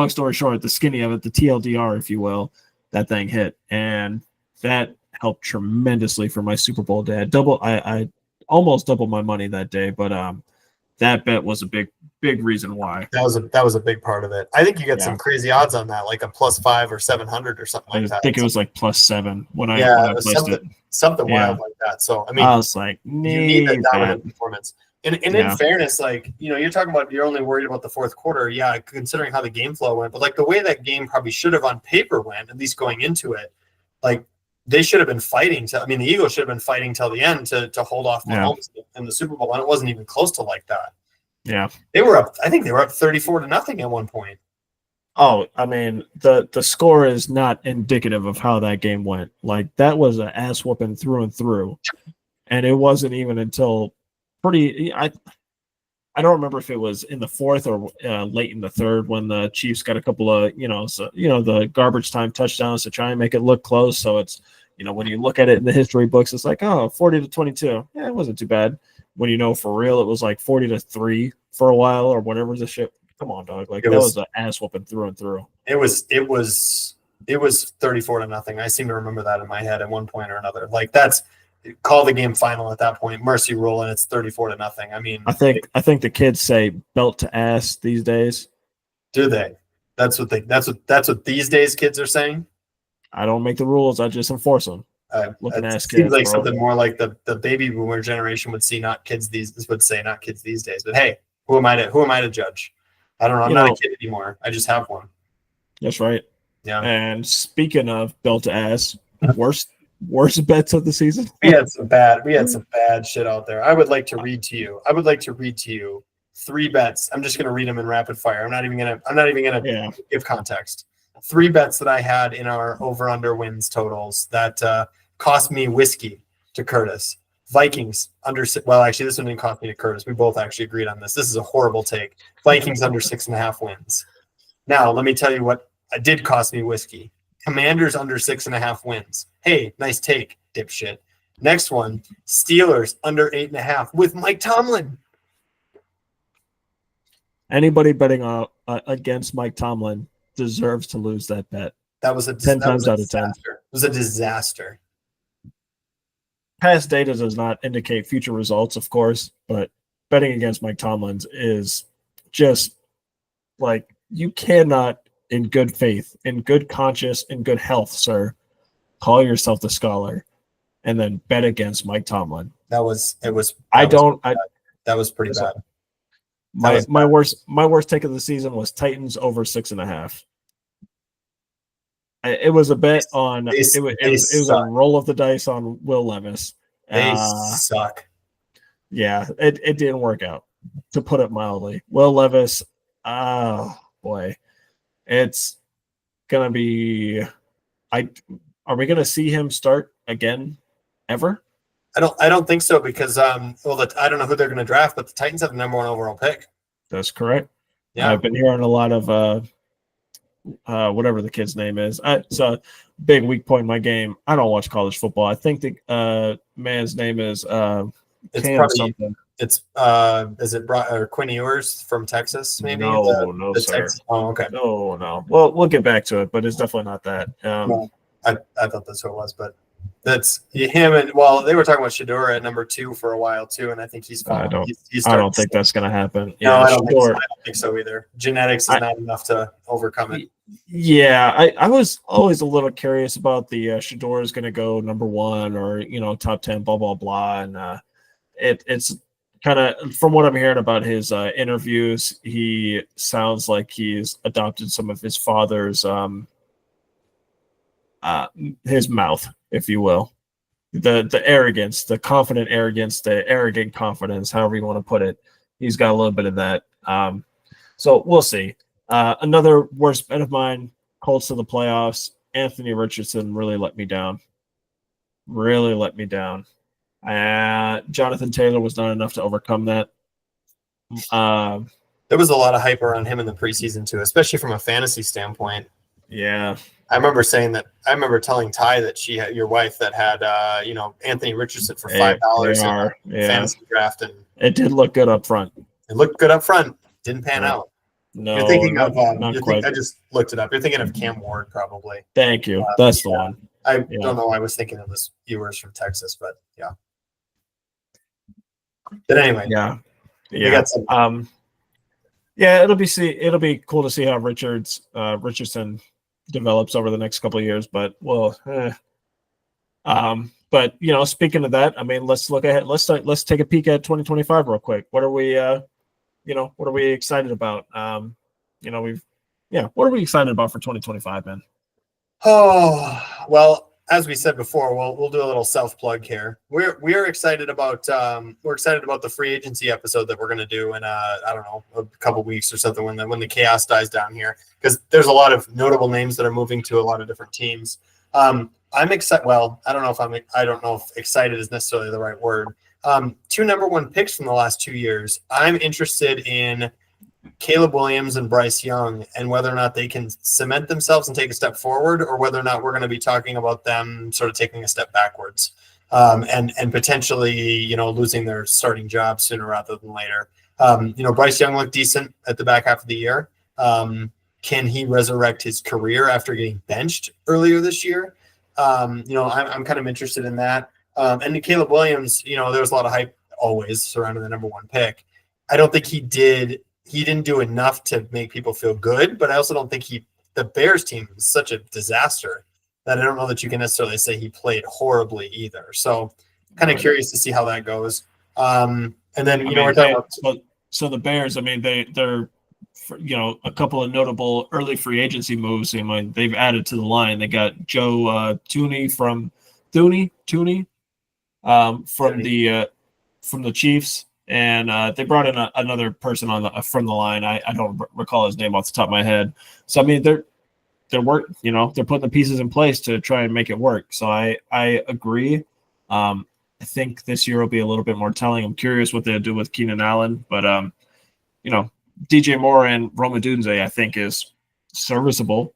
story short, the skinny of it, the TLDR, if you will, that thing hit. And that helped tremendously for my Super Bowl day. I almost doubled my money that day, but that bet was a big reason why. That was a big part of it. I think you get Yeah. some crazy odds on that, like a +5 or 700 or something like I that. think it was like +7 when I it was placed it. something Yeah. wild like that. So I mean, I was like, you need that dominant bet. performance. And Yeah. in fairness, like, you're talking about you're only worried about the fourth quarter. Yeah, considering how the game flow went, but like the way that game probably should have on paper went, at least going into it, like they should have been fighting the Eagles should have been fighting till the end to hold off Mahomes in the Super Bowl, and it wasn't even close to like that. Yeah. They were up, I think they were up 34-0 at one point. Oh, I mean, the score is not indicative of how that game went. Like, that was an ass whooping through and through. And it wasn't even until I don't remember if it was in the fourth or late in the third when the Chiefs got a couple of, the garbage time touchdowns to try and make it look close. So it's, when you look at it in the history books, it's like, 40-22. Yeah, it wasn't too bad. When for real, it was like 40-3 for a while or whatever the shit. Come on, dog. Like, that was an ass whooping through and through. It was 34-0. I seem to remember that in my head at one point or another. Like, that's call the game final at that point, mercy rule, and it's 34-0. I mean, I think the kids say belt to ass these days. Do they? That's what these days kids are saying. I don't make the rules. I just enforce them. Looking at kids, seems like something more like the baby boomer generation would say, not kids these days. But hey, who am I to judge? I don't know. I'm not a kid anymore. I just have one. That's right. Yeah. And speaking of belt to ass, worst bets of the season. We had some bad shit out there. I would like to read to you 3 bets. I'm just going to read them in rapid fire. I'm not even going to give context. 3 bets that I had in our over/under wins totals that cost me whiskey to Kurtis. Vikings under. Well, actually, this one didn't cost me to Kurtis. We both actually agreed on this. This is a horrible take. Vikings under 6.5 wins. Now, let me tell you what did cost me whiskey. Commanders under 6.5 wins. Hey, nice take, dipshit. Next one, Steelers under 8.5 with Mike Tomlin. Anybody betting against Mike Tomlin deserves to lose that bet. That was 10 times out of 10. It was a disaster. Past data does not indicate future results, of course, but betting against Mike Tomlin is just like, you cannot, in good faith, in good conscience, in good health, sir, call yourself the scholar and then bet against Mike Tomlin. That was pretty bad. My worst take of the season was Titans over 6.5. It was a bet on it was a roll of the dice on Will Levis. They suck. Yeah, it didn't work out, to put it mildly. Will Levis, oh boy, it's gonna be. Are we gonna see him start again ever? I don't think so because I don't know who they're gonna draft, but the Titans have the number 1 overall pick. That's correct. Yeah, I've been hearing a lot of whatever the kid's name is. It's a big weak point in my game. I don't watch college football. I think the man's name is Cam something. Is it Quinn Ewers from Texas? Maybe no, sir. Texas. Oh, okay. No. Well, we'll get back to it, but it's definitely not that. I thought that's who it was, but that's him. And they were talking about Shedeur at number 2 for a while too, and I think he's fallen. I don't think that's going to happen. No, I don't think so either. Genetics is not enough to overcome it. Yeah, I was always a little curious about the Shedeur is going to go number 1 or top 10, blah blah blah, and it's kind of, from what I'm hearing about his interviews, he sounds like he's adopted some of his father's his mouth, if you will, the arrogance, the confident arrogance, the arrogant confidence, however you want to put it. He's got a little bit of that. So we'll see. Another worst bet of mine, Colts to the playoffs. Anthony Richardson really let me down. Jonathan Taylor was not enough to overcome that. There was a lot of hype around him in the preseason too, especially from a fantasy standpoint. Yeah. I remember telling Ty that your wife that had Anthony Richardson for $5 in fantasy draft, and it did look good up front. It looked good up front. Didn't pan out. No, you're thinking of quite. I just looked it up. You're thinking of Cam Ward, probably. Thank you. That's the one. I don't know. I was thinking of this Ewers from Texas, but yeah. But anyway, yeah. Yeah. got some. Yeah, it'll be cool to see how Richardson develops over the next couple of years. But but speaking of that, I mean, let's look ahead. Let's take a peek at 2025 real quick. What are we what are we excited about? What are we excited about for 2025, man? Oh, well, as we said before, we'll do a little self plug here. We're excited about the free agency episode that we're going to do in I don't know, a couple weeks or something when the chaos dies down here, because there's a lot of notable names that are moving to a lot of different teams. I'm excited. Well, I don't know if excited is necessarily the right word. 2 number 1 picks from the last 2 years. I'm interested in Caleb Williams and Bryce Young, and whether or not they can cement themselves and take a step forward, or whether or not we're going to be talking about them sort of taking a step backwards, and potentially, losing their starting job sooner rather than later. Bryce Young looked decent at the back half of the year. Can he resurrect his career after getting benched earlier this year? I'm kind of interested in that. And Caleb Williams, there was a lot of hype always surrounding the number 1 pick. I don't think he didn't do enough to make people feel good, but I also don't think the Bears team was such a disaster that I don't know that you can necessarily say he played horribly either. So kind of curious to see how that goes. And then, we're talking about. So the Bears, I mean, they're, a couple of notable early free agency moves. I mean, they've added to the line. They got Joe Tooney from the Chiefs. And they brought in another person from the line. I don't recall his name off the top of my head. So I mean, they're putting the pieces in place to try and make it work. So I agree. I think this year will be a little bit more telling. I'm curious what they'll do with Keenan Allen, but DJ Moore and Roma Dunze, I think, is serviceable.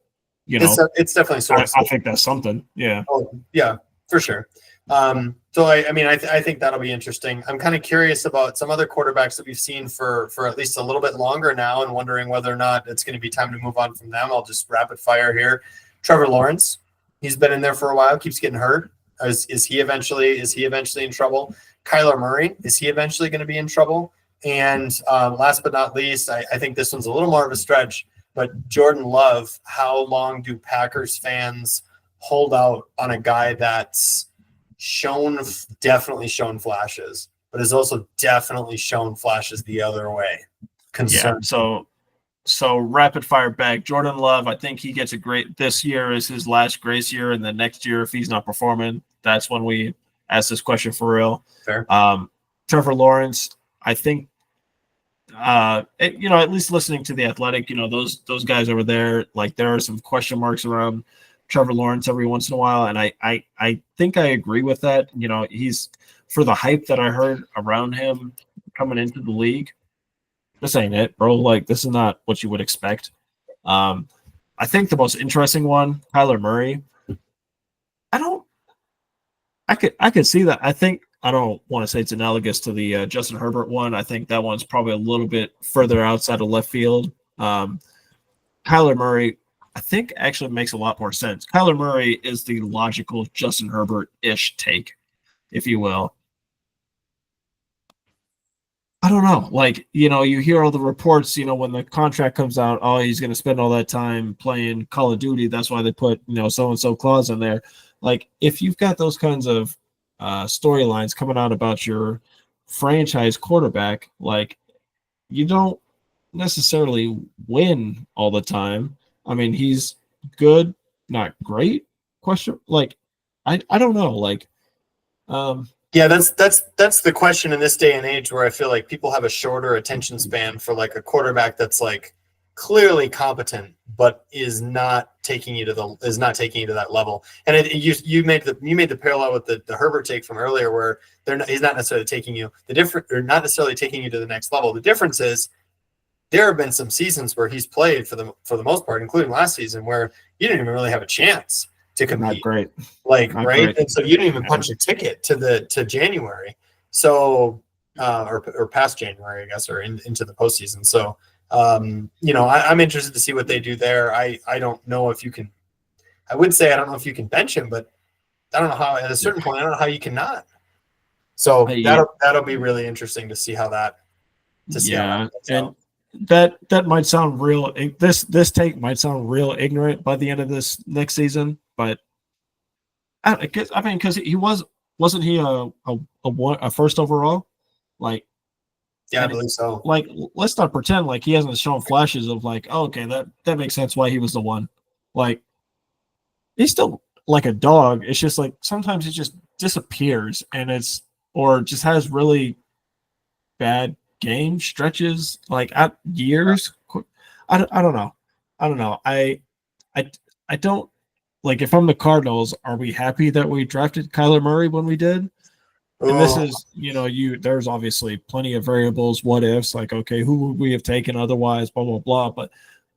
It's definitely serviceable. I think that's something. Yeah. Oh, yeah, for sure. So I think that'll be interesting. I'm kind of curious about some other quarterbacks that we've seen for at least a little bit longer now, and wondering whether or not it's going to be time to move on from them. I'll just rapid fire here. Trevor Lawrence, he's been in there for a while, keeps getting hurt. Is he eventually in trouble? Kyler Murray, is he eventually going to be in trouble? And last but not least, I think this one's a little more of a stretch, but Jordan Love, how long do Packers fans hold out on a guy that's definitely shown flashes, but has also definitely shown flashes the other way? Concern. Yeah, so rapid fire back. Jordan Love, I think he gets this year is his last grace year, and the next year, if he's not performing, that's when we ask this question for real. Fair. Trevor Lawrence, I think, at least listening to The Athletic, those guys over there, like, there are some question marks around Trevor Lawrence every once in a while, and I think I agree with that. He's, for the hype that I heard around him coming into the league, this ain't it, bro. Like, this is not what you would expect. I think the most interesting one, Kyler Murray. I could see that. I don't want to say it's analogous to the Justin Herbert one. I think that one's probably a little bit further outside of left field. Kyler Murray, I think, actually makes a lot more sense. Kyler Murray is the logical Justin Herbert-ish take, if you will. I don't know. Like, you hear all the reports, when the contract comes out, oh, he's going to spend all that time playing Call of Duty. That's why they put, so-and-so clause in there. Like, if you've got those kinds of storylines coming out about your franchise quarterback, like, you don't necessarily win all the time. I mean, he's good, not great. Question, like, I don't know. Like, yeah, that's the question in this day and age, where I feel like people have a shorter attention span for, like, a quarterback that's, like, clearly competent, but is not taking you to that level. And you made the parallel with the Herbert take from earlier, where he's not necessarily taking you not necessarily taking you to the next level. The difference is, there have been some seasons where he's played for the most part, including last season, where you didn't even really have a chance to compete. Not great. Like, not right? Great. And so you didn't even punch a ticket to January. So or past January, I guess, or into the postseason. So I'm interested to see what they do there. I don't know if you can. I would say I don't know if you can bench him, but I don't know how. At a certain point, I don't know how you cannot. So that'll be really interesting to see how that to see how Yeah, that plays and out. that might sound real. This take might sound real ignorant by the end of this next season, but I mean, because wasn't he a first overall? Like, Yeah, I and believe so. like, let's not pretend like he hasn't shown flashes of like, oh, okay, that makes sense why he was the one. Like, he's still like a dog. It's just like sometimes he just disappears, and it's or just has really bad game stretches like at years. I don't know. I don't know. I I don't like if I'm the Cardinals, are we happy that we drafted Kyler Murray when we did? And this Oh, is, there's obviously plenty of variables, what ifs, like, okay, who would we have taken otherwise, blah, blah, blah. But,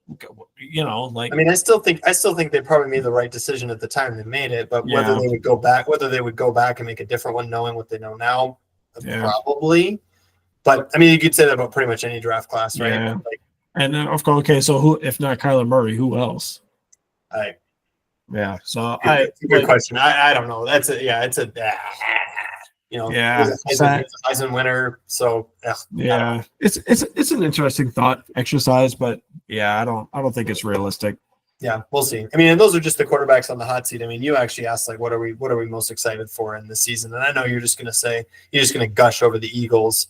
like, I mean, I still think they probably made the right decision at the time they made it, but whether yeah, they would go back and make a different one, knowing what they know now, yeah, probably. But I mean, you could say that about pretty much any draft class, right? yeah. Like, And then, of course, okay, so who, if not Kyler Murray, who else? I, Yeah. So it's a good question. I don't know. It's a yeah, he was a Heisman winner, so yeah. It's an interesting thought exercise, but yeah, I don't think it's realistic. yeah, we'll see. I mean, and those are just the quarterbacks on the hot seat. I mean, you actually asked like, what are we most excited for in the season? And I know you're just going to gush over the Eagles,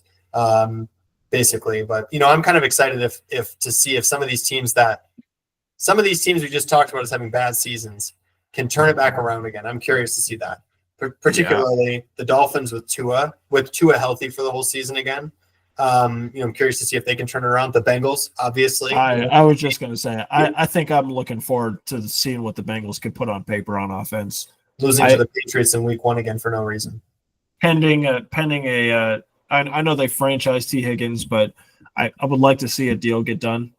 basically. But I'm kind of excited if to see if some of these teams we just talked about as having bad seasons can turn it back around again. I'm curious to see that, particularly the Dolphins with Tua healthy for the whole season again. I'm curious to see if they can turn it around. The Bengals, obviously. I was just going to say, I think I'm looking forward to seeing what the Bengals could put on paper on offense. Losing to the Patriots in week 1 again for no reason. Pending a I know they franchised T. Higgins, but I would like to see a deal get done.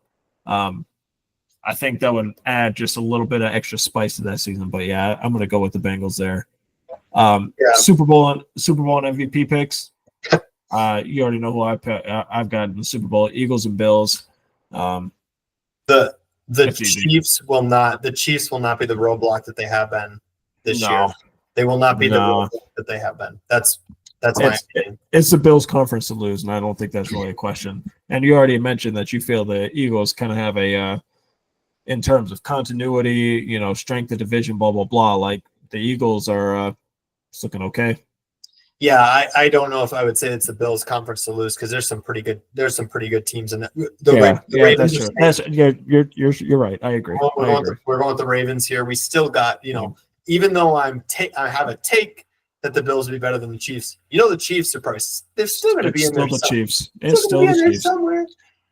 I think that would add just a little bit of extra spice to that season. But yeah, I'm going to go with the Bengals there. Super Bowl and MVP picks. You already know who I've got in the Super Bowl: Eagles and Bills. The Chiefs will not. The Chiefs will not be the roadblock that they have been this year. They will not be the roadblock that they have been. That's my opinion. It's the Bills' conference to lose, and I don't think that's really a question. And you already mentioned that you feel the Eagles kind of have a, in terms of continuity, strength of division, blah blah blah. Like the Eagles are it's looking okay. Yeah, I don't know if I would say it's the Bills' conference to lose because there's some pretty good teams in that. That's true. You're right. I agree. We're going with the Ravens here. We still got even though I have a take that the Bills will be better than the Chiefs. The Chiefs are probably they're still going to be in there. The Chiefs. It's still the Chiefs somewhere.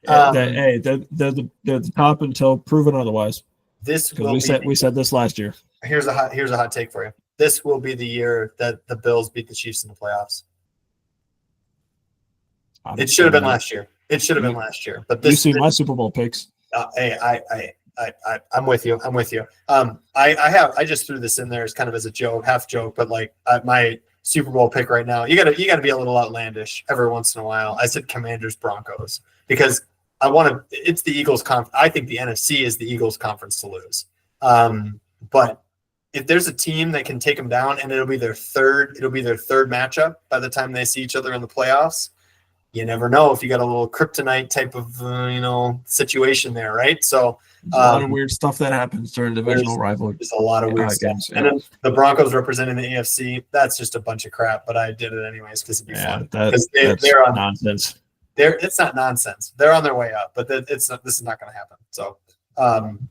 They're the top until proven otherwise. We said this last year. Here's a hot take for you. This will be the year that the Bills beat the Chiefs in the playoffs. It should have been last year. But you see my Super Bowl picks. I'm with you. I just threw this in there as kind of as a joke, half joke, but like my Super Bowl pick right now, you gotta be a little outlandish every once in a while. I said Commanders Broncos because it's the Eagles I think the NFC is the Eagles conference to lose. But if there's a team that can take them down and it'll be their third matchup by the time they see each other in the playoffs, you never know if you got a little kryptonite type of situation there, right? So a lot of weird stuff that happens during divisional rivalry. There's a lot of weird stuff. And then the Broncos representing the AFC, that's just a bunch of crap, but I did it anyways because it'd be fun. That's nonsense. It's not nonsense. They're on their way up, but this is not going to happen. So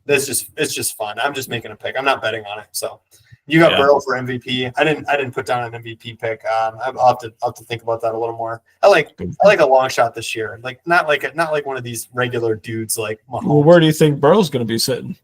it's just fun. I'm just making a pick. I'm not betting on it. So you got Burrow for MVP. I didn't put down an MVP pick. I'll have to think about that a little more. I like a long shot this year. Like not like one of these regular dudes like Mahomes. Well, where do you think Burrow's going to be sitting?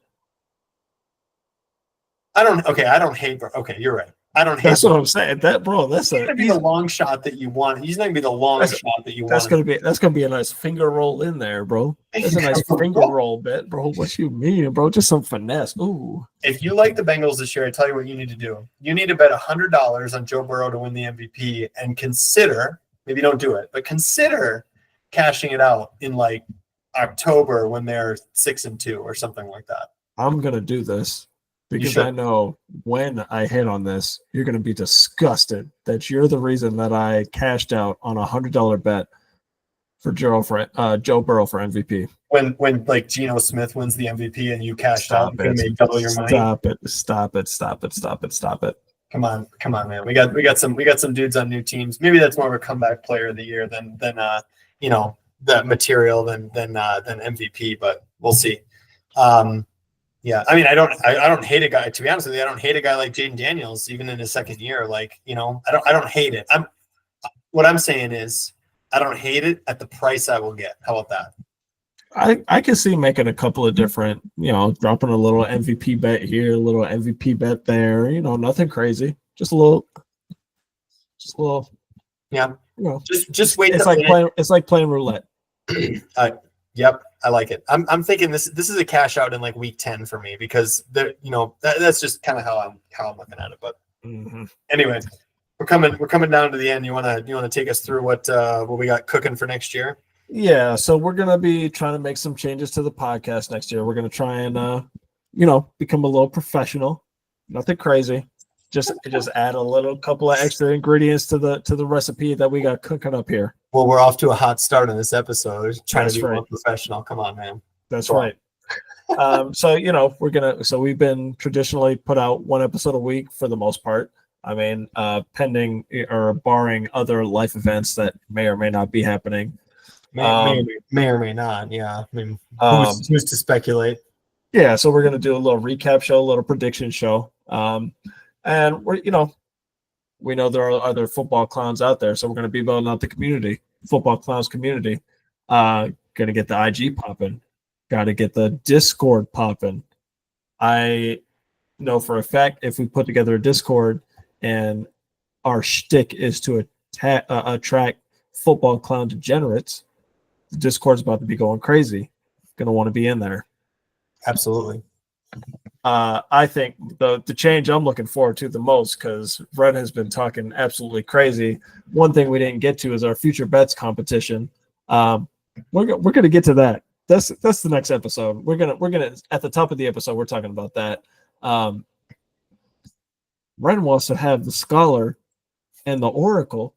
I don't hate Burrow. Okay, you're right. I don't hate. That's what I'm saying. That's going to be the long shot that you want. He's not going to be the long shot that you want. That's going to be a nice finger roll in there, bro. That's a nice finger roll bet, bro. What you mean, bro? Just some finesse. Ooh. If you like the Bengals this year, I tell you what you need to do. You need to bet $100 on Joe Burrow to win the MVP, and consider, maybe don't do it, but consider cashing it out in like October when they're 6-2 or something like that. I'm gonna do this. Because I know when I hit on this, you're going to be disgusted that you're the reason that I cashed out on $100 bet for Joe Burrow for MVP. When like Geno Smith wins the MVP and you cashed out, you can make double your money. Stop it. Come on, man. We got some dudes on new teams. Maybe that's more of a comeback player of the year than that material than MVP, but we'll see. Yeah, I mean, I don't hate a guy. To be honest with you, I don't hate a guy like Jaden Daniels, even in his second year. Like, I don't hate it. What I'm saying is, I don't hate it at the price I will get. How about that? I can see making a couple of different, dropping a little MVP bet here, a little MVP bet there. Nothing crazy, just a little. Yeah. Just wait. It's like playing roulette. Yep, I like it. I'm thinking this is a cash out in like week 10 for me because that's just kind of how I'm looking at it. But anyway, we're coming down to the end. You wanna take us through what we got cooking for next year? Yeah, so we're gonna be trying to make some changes to the podcast next year. We're gonna try and become a little professional. Nothing crazy. Just add a couple of extra ingredients to the recipe that we got cooking up here. Well, we're off to a hot start in this episode. Trying to be more professional. Come on, man. That's right. So we've been traditionally put out one episode a week for the most part. I mean, pending or barring other life events that may or may not be happening. May or may not. Yeah. I mean, who's to speculate? Yeah. So we're gonna do a little recap show, a little prediction show. And we know there are other football clowns out there, so we're going to be building out the community, football clowns community. Going to get the IG popping, got to get the Discord popping. I know for a fact if we put together a Discord and our shtick is to attract football clown degenerates, the Discord's about to be going crazy. Going to want to be in there. Absolutely. I think the change I'm looking forward to the most, because Red has been talking absolutely crazy. One thing we didn't get to is our future bets competition. We're gonna get to that. That's the next episode. We're gonna at the top of the episode we're talking about that. Ren wants to have the Scholar and the Oracle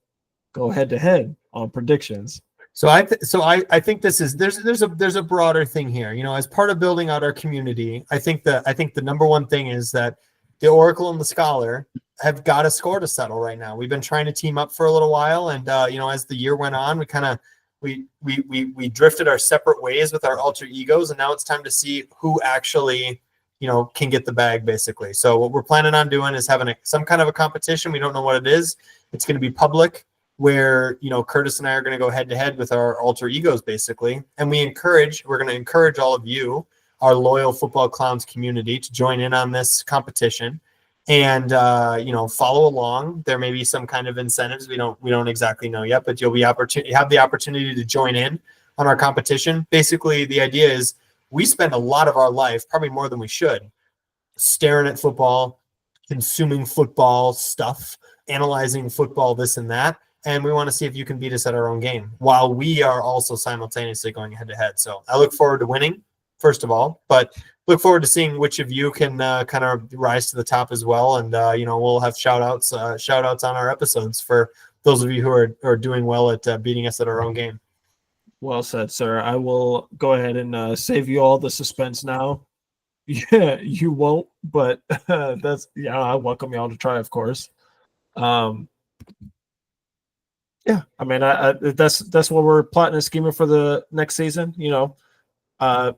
go head to head on predictions. So I think this is there's a broader thing here. As part of building out our community, I think the number one thing is that the Oracle and the Scholar have got a score to settle right now. We've been trying to team up for a little while, and as the year went on, we drifted our separate ways with our alter egos, and now it's time to see who actually can get the bag, basically. So what we're planning on doing is having some kind of a competition. We don't know what it is. It's going to be public, where Kurtis and I are going to go head to head with our alter egos, basically, and we're going to encourage all of you, our loyal football clowns community, to join in on this competition and follow along. There may be some kind of incentives we don't exactly know yet, but you'll have the opportunity to join in on our competition. Basically, the idea is we spend a lot of our life, probably more than we should, staring at football, consuming football stuff, analyzing football, this and that. And we want to see if you can beat us at our own game while we are also simultaneously going head to head. So I look forward to winning, first of all, but look forward to seeing which of you can kind of rise to the top as well. And, we'll have shout outs on our episodes for those of you who are doing well at beating us at our own game. Well said, sir. I will go ahead and save you all the suspense now. Yeah, you won't, but I welcome y'all to try, of course. Yeah, I mean, that's what we're plotting and scheming for the next season.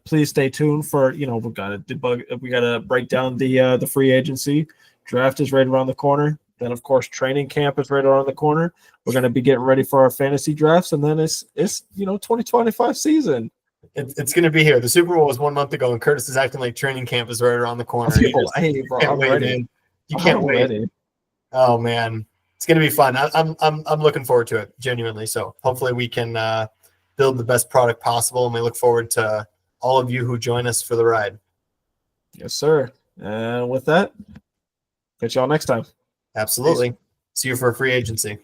Please stay tuned for we gotta break down the free agency. Draft is right around the corner. Then of course training camp is right around the corner. We're gonna be getting ready for our fantasy drafts, and then it's 2025 season. It's gonna be here. The Super Bowl was 1 month ago, and Kurtis is acting like training camp is right around the corner. I'm ready. You can't wait. Ready. Oh man. It's going to be fun. I'm looking forward to it, genuinely. So hopefully we can build the best product possible, and we look forward to all of you who join us for the ride. Yes, sir. And with that, catch y'all next time. Absolutely. Peace. See you for a free agency.